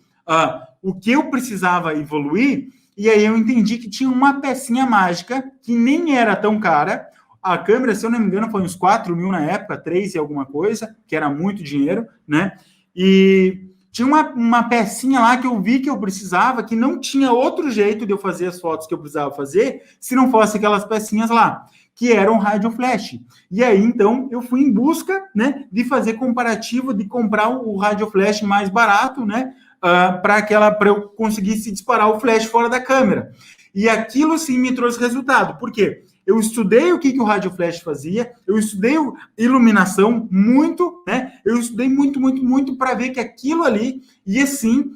o que eu precisava evoluir, e aí eu entendi que tinha uma pecinha mágica que nem era tão cara. A câmera, se eu não me engano, foi uns 4 mil na época, 3 e alguma coisa, que era muito dinheiro, né? E tinha uma pecinha lá que eu vi que eu precisava, que não tinha outro jeito de eu fazer as fotos que eu precisava fazer, se não fosse aquelas pecinhas lá, que eram rádio flash. E aí, então, eu fui em busca, né, de fazer comparativo, de comprar o rádio flash mais barato, né, para eu conseguisse disparar o flash fora da câmera. E aquilo, sim, me trouxe resultado. Por quê? Eu estudei o que o rádio flash fazia, eu estudei iluminação muito, né? Eu estudei muito para ver que aquilo ali ia, sim,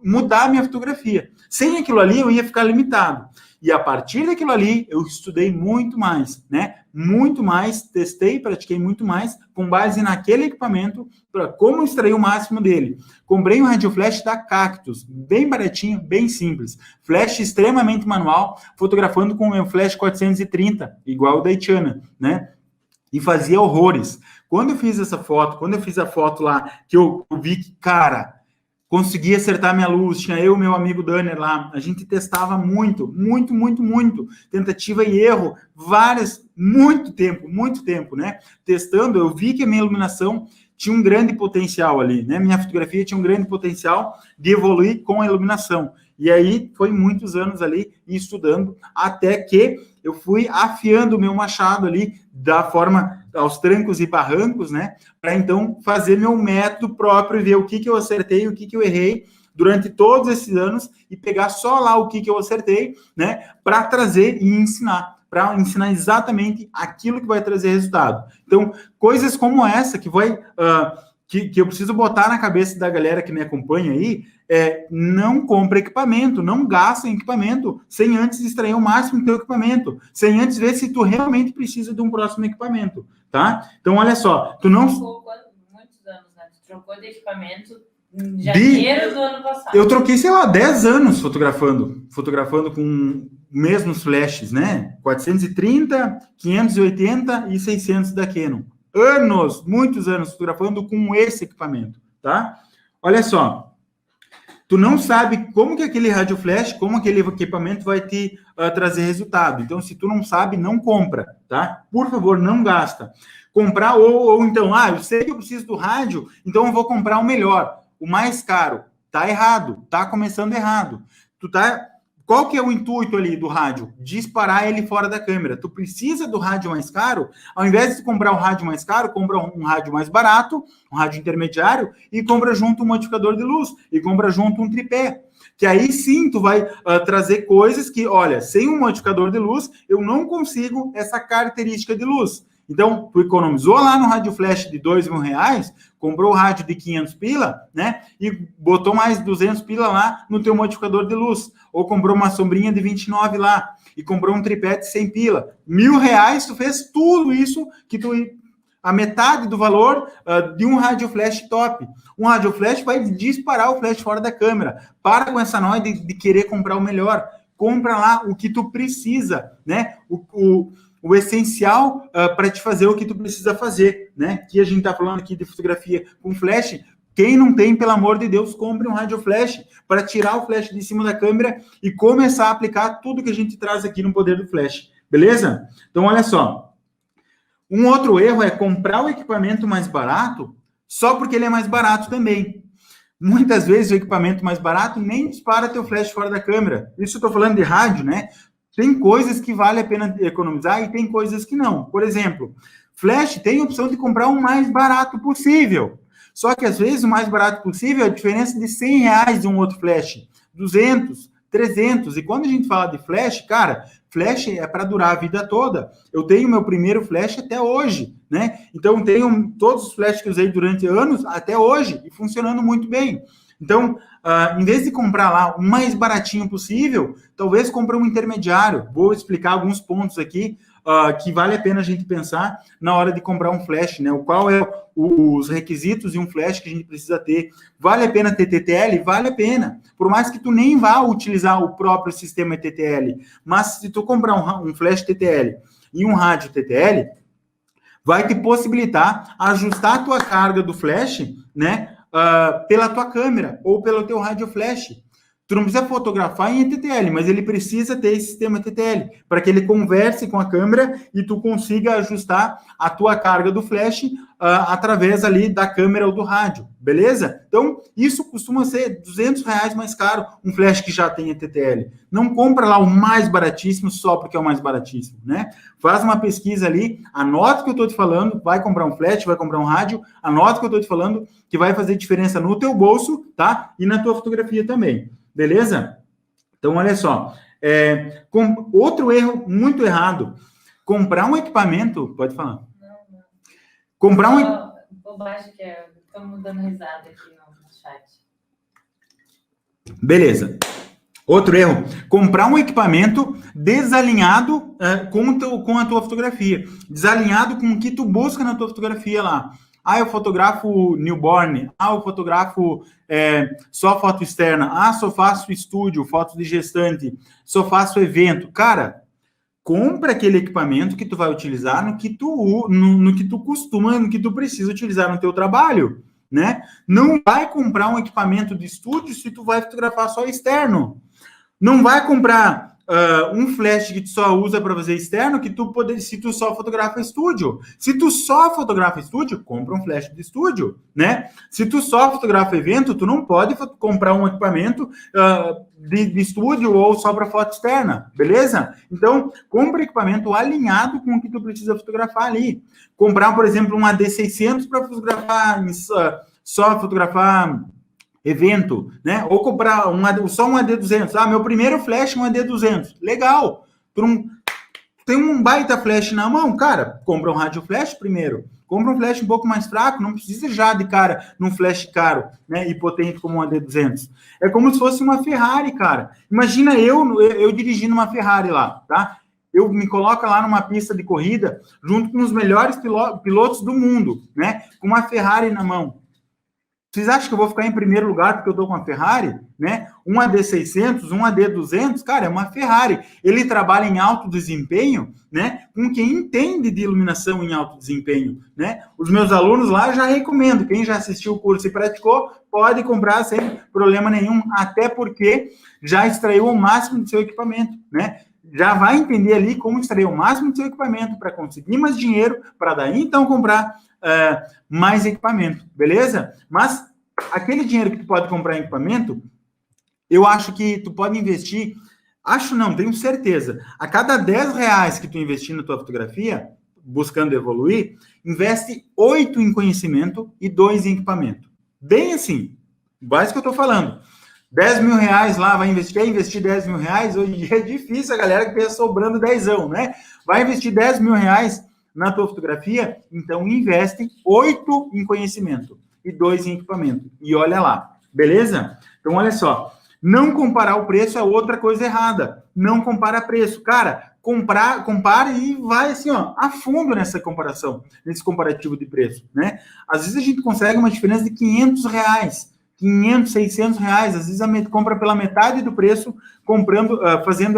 mudar a minha fotografia. Sem aquilo ali, eu ia ficar limitado. E a partir daquilo ali, eu estudei muito mais, né? Muito mais, testei, pratiquei muito mais, com base naquele equipamento, para como extrair o máximo dele. Comprei um rádio flash da Cactus, bem baratinho, bem simples. Flash extremamente manual, fotografando com o meu flash 430, igual o da Etiana, né? E fazia horrores. Quando eu fiz essa foto, quando eu fiz a foto lá, que eu vi que, cara, consegui acertar minha luz, tinha eu e meu amigo Danner lá, a gente testava muito, tentativa e erro, muito tempo, né? Testando, eu vi que a minha iluminação tinha um grande potencial ali, né? Minha fotografia tinha um grande potencial de evoluir com a iluminação. E aí, foi muitos anos ali, estudando, até que eu fui afiando o meu machado ali, da forma, aos trancos e barrancos, né? Para então fazer meu método próprio e ver o que eu acertei, o que eu errei durante todos esses anos e pegar só lá o que eu acertei, né? Para trazer e ensinar. Para ensinar exatamente aquilo que vai trazer resultado. Então, coisas como essa que vai... que eu preciso botar na cabeça da galera que me acompanha aí, não compra equipamento, não gasta em equipamento, sem antes extrair o máximo do teu equipamento, sem antes ver se tu realmente precisa de um próximo equipamento, tá? Então, olha só, tu não... Muitos anos, né? Tu trocou de equipamento em janeiro do ano passado. Eu troquei, sei lá, 10 anos fotografando com mesmos flashes, né? 430, 580 e 600 da Canon. Muitos anos fotografando com esse equipamento, tá? Olha só, tu não sabe como que aquele rádio flash, como aquele equipamento vai te trazer resultado. Então, se tu não sabe, não compra, tá? Por favor, não gasta. Comprar ou então, eu sei que eu preciso do rádio, então eu vou comprar o melhor, o mais caro. Tá errado, tá começando errado. Tu tá qual que é o intuito ali do rádio? Disparar ele fora da câmera. Tu precisa do rádio mais caro, ao invés de comprar um rádio mais caro, compra um rádio mais barato, um rádio intermediário, e compra junto um modificador de luz, e compra junto um tripé. Que aí sim tu vai trazer coisas que, olha, sem um modificador de luz, eu não consigo essa característica de luz. Então, tu economizou lá no rádio flash de R$2.000, comprou o rádio de 500 pila, né? E botou mais 200 pila lá no teu modificador de luz. Ou comprou uma sombrinha de 29 lá. E comprou um tripé de 100 pila. R$1.000, tu fez tudo isso que tu... A metade do valor de um rádio flash top. Um rádio flash vai disparar o flash fora da câmera. Para com essa noia de querer comprar o melhor. Compra lá o que tu precisa, né? O essencial para te fazer o que tu precisa fazer, né? Que a gente está falando aqui de fotografia com flash. Quem não tem, pelo amor de Deus, compre um rádio flash para tirar o flash de cima da câmera e começar a aplicar tudo que a gente traz aqui no poder do flash. Beleza? Então, olha só. Um outro erro é comprar o equipamento mais barato só porque ele é mais barato também. Muitas vezes o equipamento mais barato nem dispara teu flash fora da câmera. Isso eu estou falando de rádio, né? Tem coisas que vale a pena economizar e tem coisas que não. Por exemplo, flash tem a opção de comprar o mais barato possível. Só que às vezes o mais barato possível é a diferença de R$100 de um outro flash, 200, 300. E quando a gente fala de flash, cara, flash é para durar a vida toda. Eu tenho meu primeiro flash até hoje, né? Então, tenho todos os flashes que usei durante anos até hoje e funcionando muito bem. Então, em vez de comprar lá o mais baratinho possível, talvez compre um intermediário. Vou explicar alguns pontos aqui que vale a pena a gente pensar na hora de comprar um flash, né? Qual é os requisitos de um flash que a gente precisa ter. Vale a pena ter TTL? Vale a pena. Por mais que tu nem vá utilizar o próprio sistema TTL, mas se tu comprar um flash TTL e um rádio TTL, vai te possibilitar ajustar a tua carga do flash, né? Pela tua câmera ou pelo teu rádio flash. Tu não precisa fotografar em TTL, mas ele precisa ter esse sistema TTL para que ele converse com a câmera e tu consiga ajustar a tua carga do flash através ali da câmera ou do rádio, beleza? Então, isso costuma ser R$200 mais caro, um flash que já tem TTL. Não compra lá o mais baratíssimo só porque é o mais baratíssimo, né? Faz uma pesquisa ali, anota o que eu estou te falando, vai comprar um flash, vai comprar um rádio, anota o que eu estou te falando, que vai fazer diferença no teu bolso, tá? E na tua fotografia também. Beleza? Então, olha só. Outro erro muito errado. Comprar um equipamento... Pode falar. Não. Comprar Bobagem que é... Estamos dando risada aqui no chat. Beleza. Outro erro. Comprar um equipamento desalinhado com a tua fotografia. Desalinhado com o que tu busca na tua fotografia lá. Eu fotografo newborn. Eu fotografo só foto externa. Só faço estúdio, fotos de gestante. Só faço evento. Cara, compra aquele equipamento que tu vai utilizar no que tu costuma, no que tu precisa utilizar no teu trabalho, né? Não vai comprar um equipamento de estúdio se tu vai fotografar só externo. Não vai comprar um flash que tu só usa para fazer externo, se tu só fotografa estúdio. Se tu só fotografa estúdio, compra um flash de estúdio, né? Se tu só fotografa evento, tu não pode comprar um equipamento de estúdio ou só para foto externa, beleza? Então, compra equipamento alinhado com o que tu precisa fotografar ali. Comprar, por exemplo, um AD600 para fotografar só fotografar evento, né? Ou comprar só um AD200. Meu primeiro flash é um AD200. Legal. Tem um baita flash na mão, cara, compra um rádio flash primeiro. Compra um flash um pouco mais fraco, não precisa já de cara num flash caro, né, e potente como um AD200. É como se fosse uma Ferrari, cara. Imagina eu dirigindo uma Ferrari lá, tá? Eu me coloco lá numa pista de corrida junto com os melhores pilotos do mundo, né, com uma Ferrari na mão. Vocês acham que eu vou ficar em primeiro lugar porque eu estou com uma Ferrari, né? Um AD600, um AD200, cara, é uma Ferrari. Ele trabalha em alto desempenho, né? Com quem entende de iluminação em alto desempenho, né? Os meus alunos lá já recomendo. Quem já assistiu o curso e praticou, pode comprar sem problema nenhum, até porque já extraiu o máximo do seu equipamento, né? Já vai entender ali como extrair o máximo do seu equipamento para conseguir mais dinheiro, para daí então comprar mais equipamento, beleza? Mas aquele dinheiro que tu pode comprar em equipamento, eu acho que tu pode investir Acho não, tenho certeza. A cada 10 reais que tu investir na tua fotografia, buscando evoluir, investe 8 em conhecimento e 2 em equipamento. Bem assim, básico que eu estou falando. 10 mil reais lá, vai investir, quer investir 10 mil reais? Hoje em dia é difícil a galera que tem sobrando 10, né? Vai investir 10 mil reais na tua fotografia, então investe 8 em conhecimento e 2 em equipamento. E olha lá, beleza? Então olha só, não comparar o preço é outra coisa errada. Não compara preço. Cara, compara e vai assim, ó, a fundo nessa comparação, nesse comparativo de preço, né? Às vezes a gente consegue uma diferença de 500 reais, 500, 600 reais, às vezes a gente compra pela metade do preço, fazendo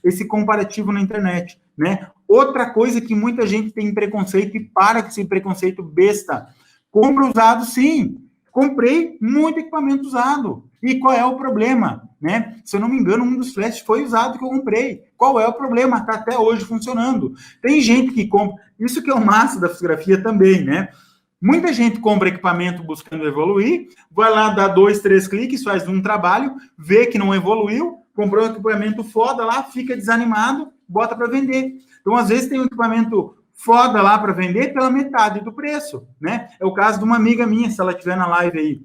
esse comparativo na internet, né? Outra coisa que muita gente tem preconceito e para com esse preconceito besta. Compra usado, sim. Comprei muito equipamento usado. E qual é o problema? Né? Se eu não me engano, um dos flashes foi usado que eu comprei. Qual é o problema? Está até hoje funcionando. Tem gente que compra... Isso que é o massa da fotografia também, né? Muita gente compra equipamento buscando evoluir, vai lá, dá 2, 3 cliques, faz um trabalho, vê que não evoluiu, comprou um equipamento foda lá, fica desanimado, bota para vender. Então, às vezes, tem um equipamento foda lá para vender pela metade do preço, né? É o caso de uma amiga minha, se ela estiver na live aí,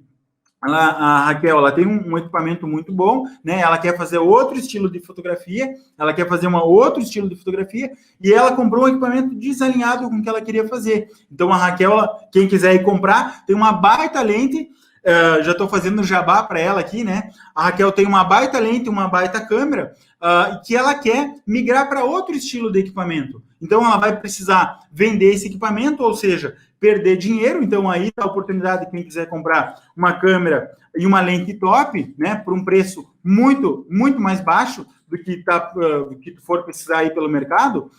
a Raquel, ela tem um equipamento muito bom, né? Ela quer fazer outro estilo de fotografia, ela quer fazer outro estilo de fotografia, e ela comprou um equipamento desalinhado com o que ela queria fazer. Então, a Raquel, quem quiser ir comprar, tem uma baita lente, já estou fazendo jabá para ela aqui, né? A Raquel tem uma baita lente, uma baita câmera, que ela quer migrar para outro estilo de equipamento. Então, ela vai precisar vender esse equipamento, ou seja, perder dinheiro. Então, aí está a oportunidade de quem quiser comprar uma câmera e uma lente top, né, por um preço muito, muito mais baixo do que tu for precisar aí pelo mercado,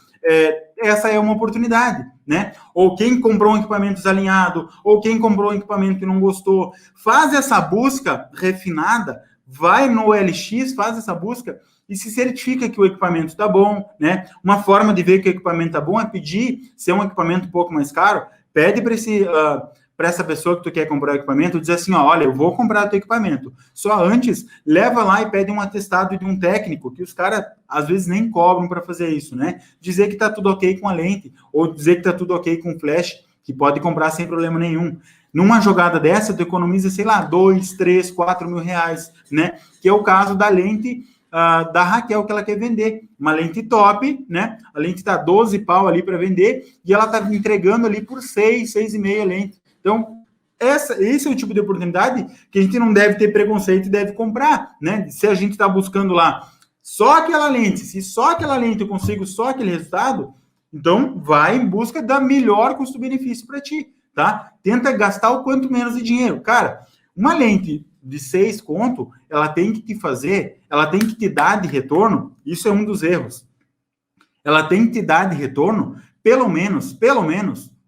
essa é uma oportunidade, né? Ou quem comprou um equipamento desalinhado, ou quem comprou um equipamento que não gostou, faz essa busca refinada, vai no OLX, faz essa busca e se certifica que o equipamento está bom, né? Uma forma de ver que o equipamento está bom é pedir, se é um equipamento um pouco mais caro, pede para essa pessoa que tu quer comprar o equipamento, diz assim, ó, olha, eu vou comprar o teu equipamento. Só antes, leva lá e pede um atestado de um técnico, que os caras, às vezes, nem cobram para fazer isso, né? Dizer que tá tudo ok com a lente, ou dizer que tá tudo ok com o flash, que pode comprar sem problema nenhum. Numa jogada dessa, tu economiza, sei lá, 2, 3, 4 mil reais, né? Que é o caso da lente da Raquel, que ela quer vender. Uma lente top, né? A lente tá 12 pau ali para vender, e ela tá entregando ali por 6, 6,5 lente. Então, esse é o tipo de oportunidade que a gente não deve ter preconceito e deve comprar, né? Se a gente está buscando lá só aquela lente, se só aquela lente eu consigo só aquele resultado, então vai em busca da melhor custo-benefício para ti, tá? Tenta gastar o quanto menos de dinheiro. Cara, uma lente de 6 conto, ela tem que te dar de retorno, isso é um dos erros. Ela tem que te dar de retorno, pelo menos,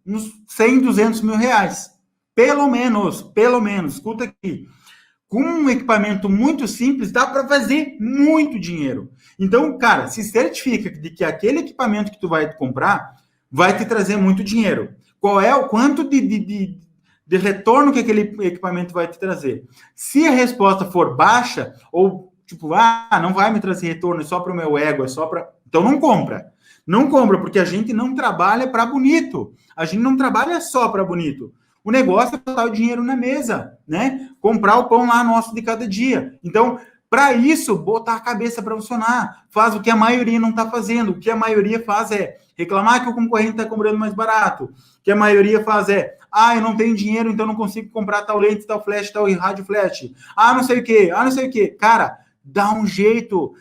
uns 100, 200 mil reais. Pelo menos, escuta aqui. Com um equipamento muito simples, dá para fazer muito dinheiro. Então, cara, se certifica de que aquele equipamento que tu vai comprar vai te trazer muito dinheiro. Qual é o quanto de retorno que aquele equipamento vai te trazer? Se a resposta for baixa, ou tipo, não vai me trazer retorno, é só para o meu ego, é só para... Então não compra. Não compra, porque a gente não trabalha para bonito. A gente não trabalha só para bonito. O negócio é botar o dinheiro na mesa, né? Comprar o pão lá nosso de cada dia. Então, para isso, botar a cabeça para funcionar. Faz o que a maioria não está fazendo. O que a maioria faz é reclamar que o concorrente está cobrando mais barato. O que a maioria faz é, eu não tenho dinheiro, então não consigo comprar tal lente, tal flash, tal rádio flash. Não sei o quê. Cara, dá um jeito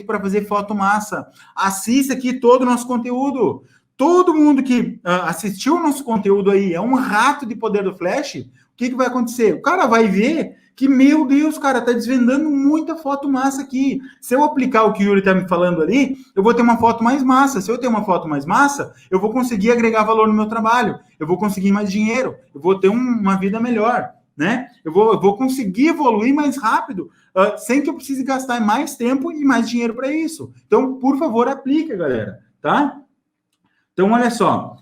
para fazer foto massa. Assista aqui todo o nosso conteúdo. Todo mundo que assistiu o nosso conteúdo aí é um rato de poder do flash. O que vai acontecer? O cara vai ver que, meu Deus, cara, tá desvendando muita foto massa aqui. Se eu aplicar o que o Yuri tá me falando ali, eu vou ter uma foto mais massa. Se eu ter uma foto mais massa, eu vou conseguir agregar valor no meu trabalho. Eu vou conseguir mais dinheiro. Eu vou ter uma vida melhor, né? Eu vou conseguir evoluir mais rápido, sem que eu precise gastar mais tempo e mais dinheiro para isso. Então, por favor, aplica, galera, tá? Então, olha só,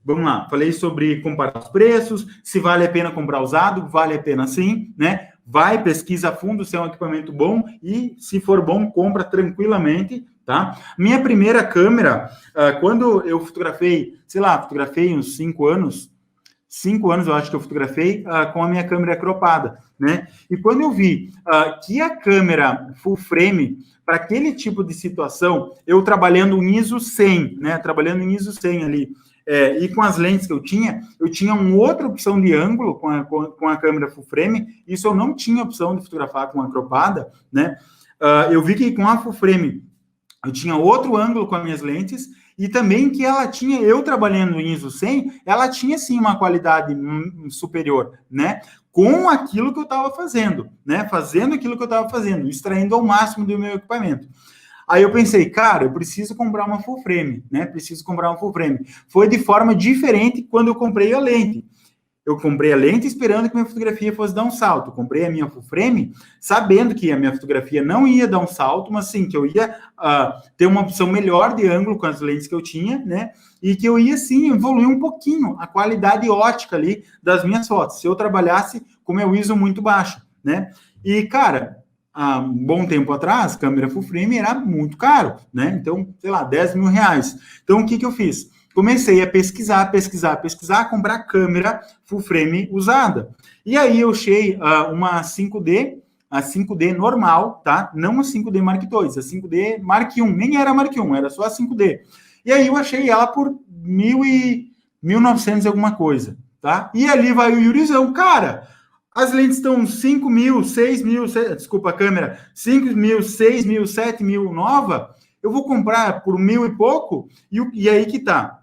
vamos lá, falei sobre comparar os preços, se vale a pena comprar usado, vale a pena sim, né? vai, pesquisa a fundo se é um equipamento bom e, se for bom, compra tranquilamente, tá? Minha primeira câmera, quando eu fotografei, fotografei uns 5 anos, 5 anos eu acho que eu fotografei com a minha câmera cropada, né? E quando eu vi que a câmera full frame, para aquele tipo de situação, eu trabalhando em ISO 100, né? Trabalhando em ISO 100 ali, e com as lentes que eu tinha uma outra opção de ângulo com a câmera full frame, isso eu não tinha opção de fotografar com a cropada, né? Eu vi que com a full frame eu tinha outro ângulo com as minhas lentes, e também que eu trabalhando em ISO 100, ela tinha sim uma qualidade superior, né? Com aquilo que eu estava fazendo, né? Fazendo aquilo que eu estava fazendo, extraindo ao máximo do meu equipamento. Aí eu pensei, cara, eu preciso comprar uma full frame, né? Preciso comprar uma full frame. Foi de forma diferente quando eu comprei a lente. Eu comprei a lente esperando que minha fotografia fosse dar um salto. Comprei a minha full frame sabendo que a minha fotografia não ia dar um salto, mas sim, que eu ia ter uma opção melhor de ângulo com as lentes que eu tinha, né? E que eu ia, sim, evoluir um pouquinho a qualidade ótica ali das minhas fotos, se eu trabalhasse com meu ISO muito baixo, né? E, cara, há um bom tempo atrás, câmera full frame era muito caro, né? Então, sei lá, 10 mil reais. Então, o que eu fiz? Comecei a pesquisar, comprar câmera full frame usada. E aí eu achei uma 5D, a 5D normal, tá? Não a 5D Mark II, a 5D Mark I, nem era Mark I, era só a 5D. E aí eu achei ela por 1.900 e alguma coisa, tá? E ali vai o Yurizão, cara, as lentes estão 5 mil, 6 mil, desculpa a câmera, 5 mil, 6 mil, 7 mil nova, eu vou comprar por 1.000 e pouco, e aí que tá.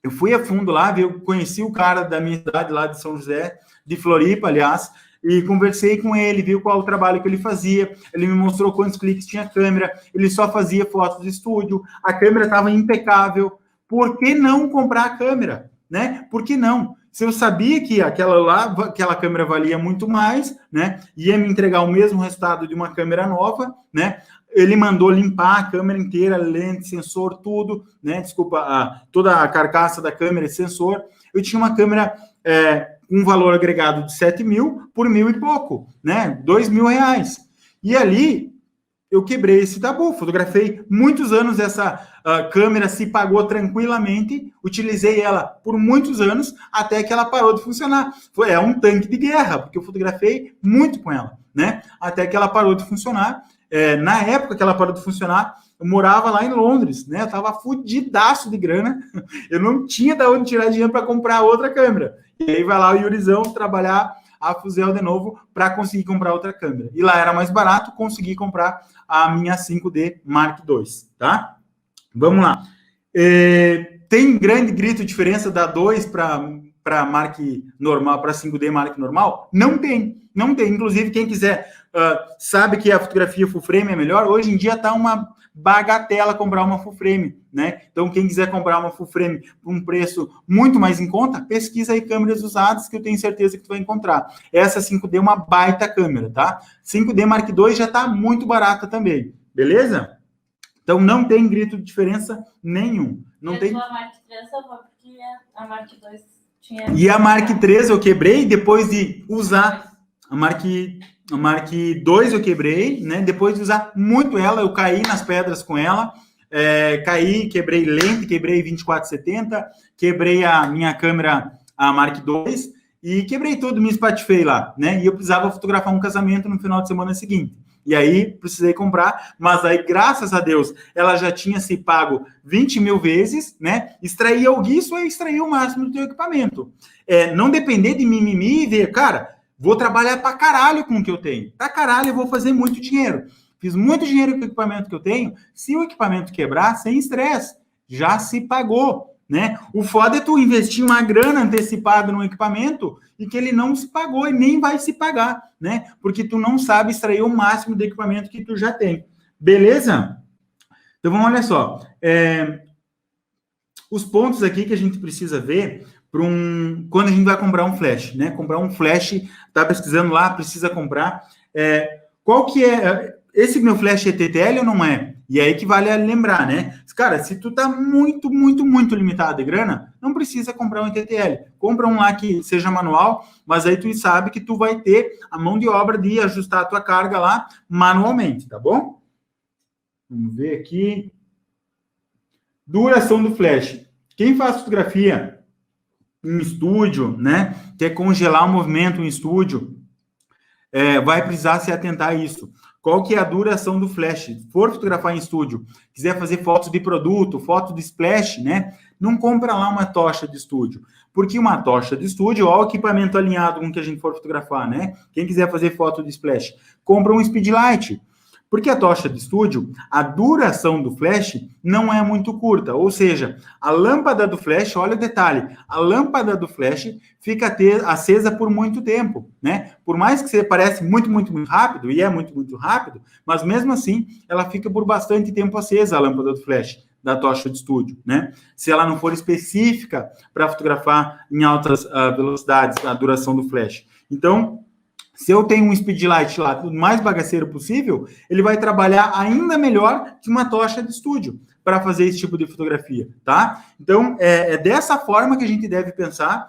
Eu fui a fundo lá, eu conheci o cara da minha cidade lá de São José, de Floripa, aliás, e conversei com ele, viu qual o trabalho que ele fazia, ele me mostrou quantos cliques tinha a câmera, ele só fazia fotos de estúdio, a câmera estava impecável. Por que não comprar a câmera, né? Por que não? Se eu sabia que aquela câmera valia muito mais, né? Ia me entregar o mesmo resultado de uma câmera nova, né? Ele mandou limpar a câmera inteira, lente, sensor, tudo, né? Desculpa, toda a carcaça da câmera e sensor. Eu tinha uma câmera um valor agregado de 7 mil por 1.000 e pouco, né? 2 mil reais. E ali eu quebrei esse tabu, fotografei muitos anos essa câmera, se pagou tranquilamente, utilizei ela por muitos anos, até que ela parou de funcionar. É um tanque de guerra, porque eu fotografei muito com ela, né? Até que ela parou de funcionar. Na época que ela parou de funcionar, eu morava lá em Londres, né? Eu tava fudidaço de grana, eu não tinha de onde tirar dinheiro para comprar outra câmera. E aí vai lá o Yurizão trabalhar a Fuzel de novo para conseguir comprar outra câmera. E lá era mais barato, consegui comprar a minha 5D Mark II, tá? Vamos lá. Tem grande grito diferença da 2 para Mark normal, para 5D Mark normal? Não tem. Inclusive, quem quiser sabe que a fotografia full frame é melhor. Hoje em dia está uma bagatela comprar uma full frame, né? Então, quem quiser comprar uma full frame por um preço muito mais em conta, pesquisa aí câmeras usadas que eu tenho certeza que tu vai encontrar. Essa 5D é uma baita câmera, tá? 5D Mark II já está muito barata também, beleza? Então, não tem grito de diferença nenhum. Não tem. A Mark III salvou porque a Mark II tinha... E a Mark III eu quebrei depois de usar a Mark II eu quebrei, né? Depois de usar muito ela, eu caí nas pedras com ela, quebrei lente, quebrei 24-70, quebrei a minha câmera, a Mark II, e quebrei tudo, me espatifei lá, né? E eu precisava fotografar um casamento no final de semana seguinte. E aí, precisei comprar, mas aí, graças a Deus, ela já tinha se pago 20 mil vezes, né? Extrair isso é extrair o máximo do teu equipamento. Não depender de mimimi e ver, cara, vou trabalhar pra caralho com o que eu tenho. Pra caralho, eu vou fazer muito dinheiro. Fiz muito dinheiro com o equipamento que eu tenho. Se o equipamento quebrar, sem estresse, já se pagou, né? O foda é tu investir uma grana antecipada no equipamento e que ele não se pagou e nem vai se pagar, né? Porque tu não sabe extrair o máximo do equipamento que tu já tem. Beleza? Então, vamos olhar só. Os pontos aqui que a gente precisa ver quando a gente vai comprar um flash, né? Comprar um flash, tá pesquisando lá, precisa comprar. Qual que é... Esse meu flash é TTL ou não é? E aí que vale lembrar, né? Cara, se tu tá muito limitado de grana, não precisa comprar um TTL. Compra um lá que seja manual, mas aí tu sabe que tu vai ter a mão de obra de ajustar a tua carga lá manualmente, tá bom? Vamos ver aqui. Duração do flash. Quem faz fotografia em estúdio, né? Quer congelar o movimento em estúdio, vai precisar se atentar a isso. Qual que é a duração do flash? Se for fotografar em estúdio, quiser fazer fotos de produto, foto de splash, né? Não compra lá uma tocha de estúdio. Porque uma tocha de estúdio, ó, o equipamento alinhado com o que a gente for fotografar, né? Quem quiser fazer foto de splash, compra um speedlight. Porque a tocha de estúdio, a duração do flash não é muito curta. Ou seja, a lâmpada do flash, olha o detalhe, a lâmpada do flash fica acesa por muito tempo, né? Por mais que você pareça muito rápido, e é muito rápido, mas mesmo assim, ela fica por bastante tempo acesa, a lâmpada do flash da tocha de estúdio, né? Se ela não for específica para fotografar em altas velocidades, a duração do flash. Então, se eu tenho um speedlight lá, o mais bagaceiro possível, ele vai trabalhar ainda melhor que uma tocha de estúdio para fazer esse tipo de fotografia, tá? Então, é dessa forma que a gente deve pensar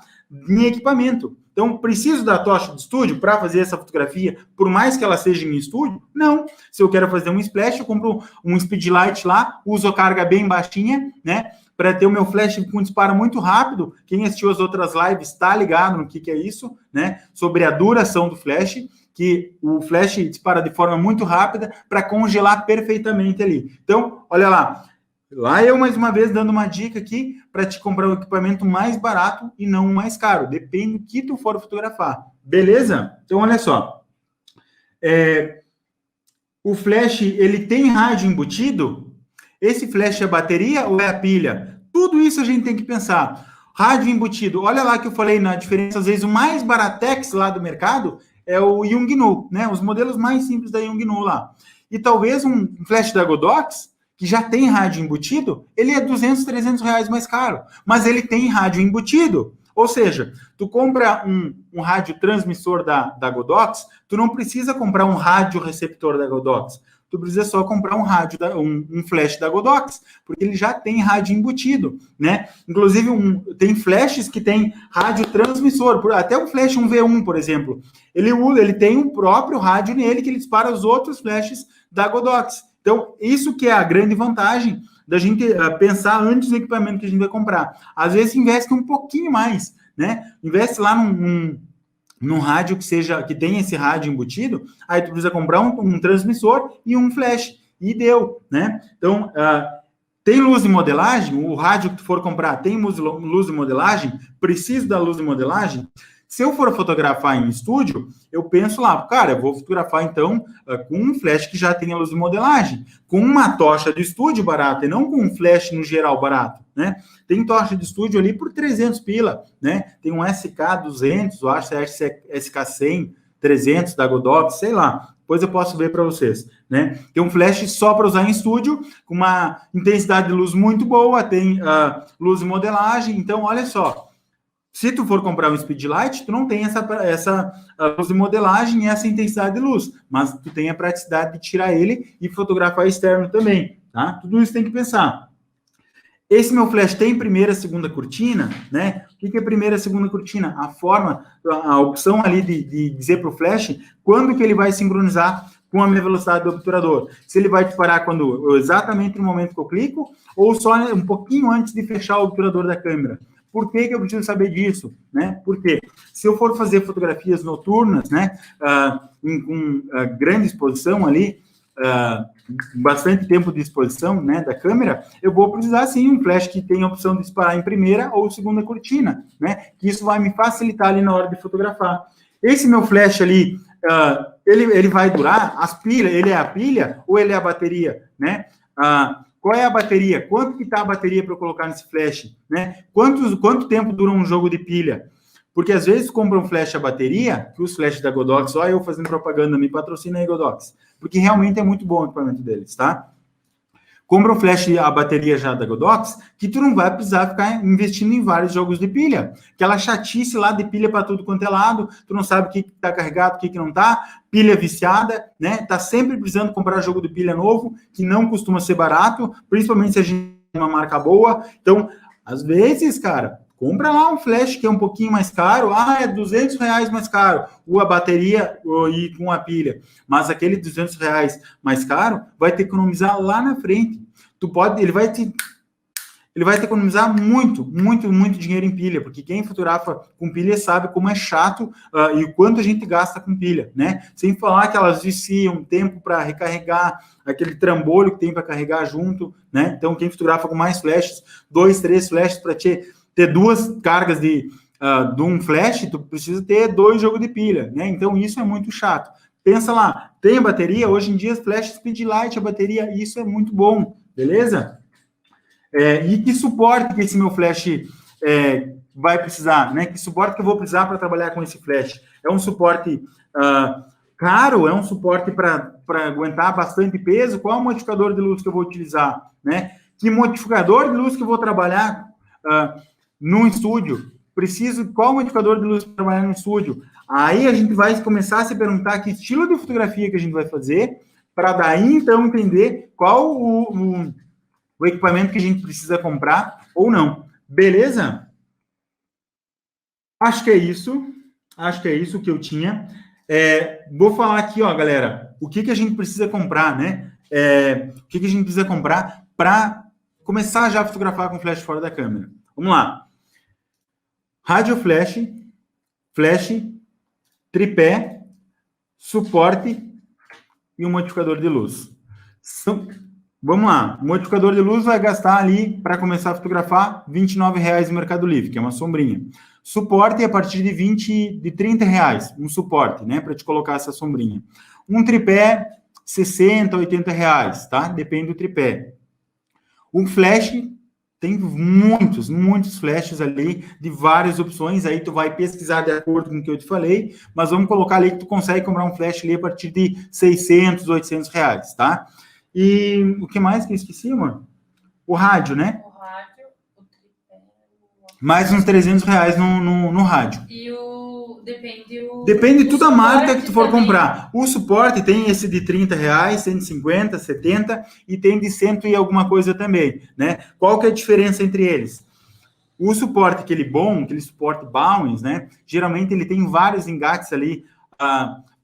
em equipamento. Então, preciso da tocha de estúdio para fazer essa fotografia, por mais que ela seja em estúdio? Não. Se eu quero fazer um splash, eu compro um speedlight lá, uso a carga bem baixinha, né? Para ter o meu flash com disparo muito rápido. Quem assistiu as outras lives está ligado no que é isso, né? Sobre a duração do flash, que o flash dispara de forma muito rápida para congelar perfeitamente ali. Então, olha lá. Lá eu, mais uma vez, dando uma dica aqui para te comprar o equipamento mais barato e não o mais caro. Depende do que tu for fotografar. Beleza? Então, olha só. O flash, ele tem rádio embutido? Esse flash é a bateria ou é a pilha? Tudo isso a gente tem que pensar. Rádio embutido. Olha lá que eu falei na diferença. Às vezes, o mais baratex lá do mercado é o Yongnuo, né? Os modelos mais simples da Yongnuo lá. E talvez um flash da Godox, que já tem rádio embutido, ele é 200, 300 reais mais caro. Mas ele tem rádio embutido. Ou seja, tu compra um rádio transmissor da Godox, tu não precisa comprar um rádio receptor da Godox. Tu precisa só comprar um flash da Godox, porque ele já tem rádio embutido, né? Inclusive, tem flashes que tem rádio transmissor, até o flash 1V1, por exemplo. Ele tem um próprio rádio nele que ele dispara os outros flashes da Godox. Então, isso que é a grande vantagem da gente pensar antes do equipamento que a gente vai comprar. Às vezes, investe um pouquinho mais, né? Investe lá num rádio que tenha esse rádio embutido, aí tu precisa comprar um transmissor e um flash, e deu, né? Então, tem luz de modelagem, o rádio que tu for comprar tem luz de modelagem, preciso da luz de modelagem. Se eu for fotografar em estúdio, eu penso lá, cara, eu vou fotografar então com um flash que já tenha luz de modelagem, com uma tocha de estúdio barata e não com um flash no geral barato, né? Tem tocha de estúdio ali por 300 pila, né? Tem um SK200, eu acho que é SK100, 300 da Godox, sei lá. Depois eu posso ver para vocês, né? Tem um flash só para usar em estúdio, com uma intensidade de luz muito boa, tem luz de modelagem, então olha só. Se tu for comprar um speedlight, tu não tem essa luz de modelagem e essa intensidade de luz, mas tu tem a praticidade de tirar ele e fotografar externo também, tá? Tudo isso tem que pensar. Esse meu flash tem primeira, segunda cortina, né? O que é primeira, segunda cortina? A opção ali de dizer para o flash quando que ele vai sincronizar com a minha velocidade do obturador. Se ele vai disparar exatamente no momento que eu clico ou só um pouquinho antes de fechar o obturador da câmera. Por que eu preciso saber disso, né? Porque se eu for fazer fotografias noturnas, né, com grande exposição ali, bastante tempo de exposição, né, da câmera, eu vou precisar, sim, um flash que tenha a opção de disparar em primeira ou segunda cortina, né? Que isso vai me facilitar ali na hora de fotografar. Esse meu flash ali, ele vai durar? As pilhas, ele é a pilha ou ele é a bateria, né? Qual é a bateria? Quanto que está a bateria para eu colocar nesse flash? Né? Quanto tempo dura um jogo de pilha? Porque às vezes compra um flash a bateria, que os flashes da Godox, ó, eu fazendo propaganda, me patrocina aí, Godox. Porque realmente é muito bom o equipamento deles, tá? Compra um flash, a bateria já da Godox, que tu não vai precisar ficar investindo em vários jogos de pilha. Aquela chatice lá de pilha para tudo quanto é lado, tu não sabe o que está carregado, o que não está, pilha viciada, né? Tá sempre precisando comprar jogo de pilha novo, que não costuma ser barato, principalmente se a gente tem uma marca boa. Então, às vezes, cara, compra lá um flash que é um pouquinho mais caro, é R$200 mais caro, a bateria e com a pilha, mas aquele R$200 mais caro vai te economizar lá na frente. Ele vai te economizar muito dinheiro em pilha, porque quem fotografa com pilha sabe como é chato e o quanto a gente gasta com pilha, né? Sem falar que elas viciam tempo para recarregar, aquele trambolho que tem para carregar junto, né? Então, quem fotografa com mais flashes, 2, 3 flashes para ter 2 cargas de um flash, tu precisa ter 2 jogos de pilha, né? Então, isso é muito chato. Pensa lá, tem a bateria, hoje em dia, flash Speedlight, a bateria, isso é muito bom, beleza? E que suporte que esse meu flash vai precisar, né? Que suporte que eu vou precisar para trabalhar com esse flash? É um suporte caro? É um suporte para aguentar bastante peso? Qual modificador de luz que eu vou utilizar, né? Que modificador de luz que eu vou trabalhar no estúdio? Qual modificador de luz para trabalhar no estúdio? Aí a gente vai começar a se perguntar que estilo de fotografia que a gente vai fazer, para daí, então, entender qual o equipamento que a gente precisa comprar ou não. Beleza? Acho que é isso. Acho que é isso que eu tinha. Vou falar aqui, ó, galera, o que a gente precisa comprar, né? O que a gente precisa comprar para começar já a fotografar com flash fora da câmera. Vamos lá. Rádio flash, tripé, suporte e um modificador de luz. Vamos lá, o modificador de luz vai gastar ali, para começar a fotografar, R$29 no Mercado Livre, que é uma sombrinha. Suporte a partir de R$30, um suporte, né, para te colocar essa sombrinha. Um tripé, R$60, R$80, tá? Depende do tripé. Um flash, tem muitos flashes ali, de várias opções, aí tu vai pesquisar de acordo com o que eu te falei, mas vamos colocar ali que tu consegue comprar um flash ali a partir de R$600, R$800, tá? E o que mais que eu esqueci, amor? O rádio, né? O rádio, o tripé... Mais uns R$300 no rádio. E Depende tudo da marca que tu for também. comprar. O suporte tem esse de R$30, 150, 70 e tem de 100 e alguma coisa também, né? Qual que é a diferença entre eles? O suporte, aquele suporte Bowens, né? Geralmente ele tem vários engates ali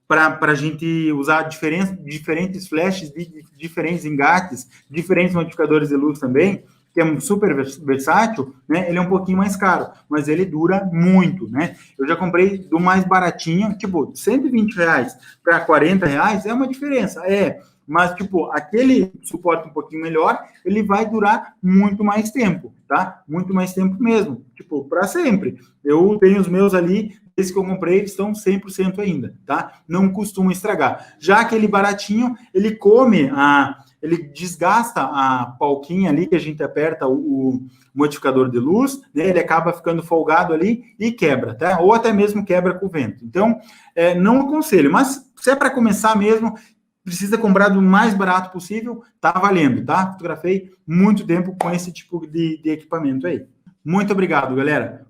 para a gente usar diferentes flashes de diferentes engates, diferentes modificadores de luz também, que é super versátil, né? Ele é um pouquinho mais caro, mas ele dura muito, né? Eu já comprei do mais baratinho, tipo, R$120 para R$40 é uma diferença, mas, tipo, aquele suporte um pouquinho melhor, ele vai durar muito mais tempo, tá? Muito mais tempo mesmo, tipo, para sempre. Eu tenho os meus ali, esses que eu comprei, eles estão 100% ainda, tá? Não costuma estragar. Já aquele baratinho, ele ele desgasta a palquinha ali, que a gente aperta o modificador de luz, né? Ele acaba ficando folgado ali e quebra, tá? Ou até mesmo quebra com o vento. Então, não aconselho, mas se é para começar mesmo, precisa comprar do mais barato possível, tá valendo, tá? Fotografei muito tempo com esse tipo de equipamento aí. Muito obrigado, galera.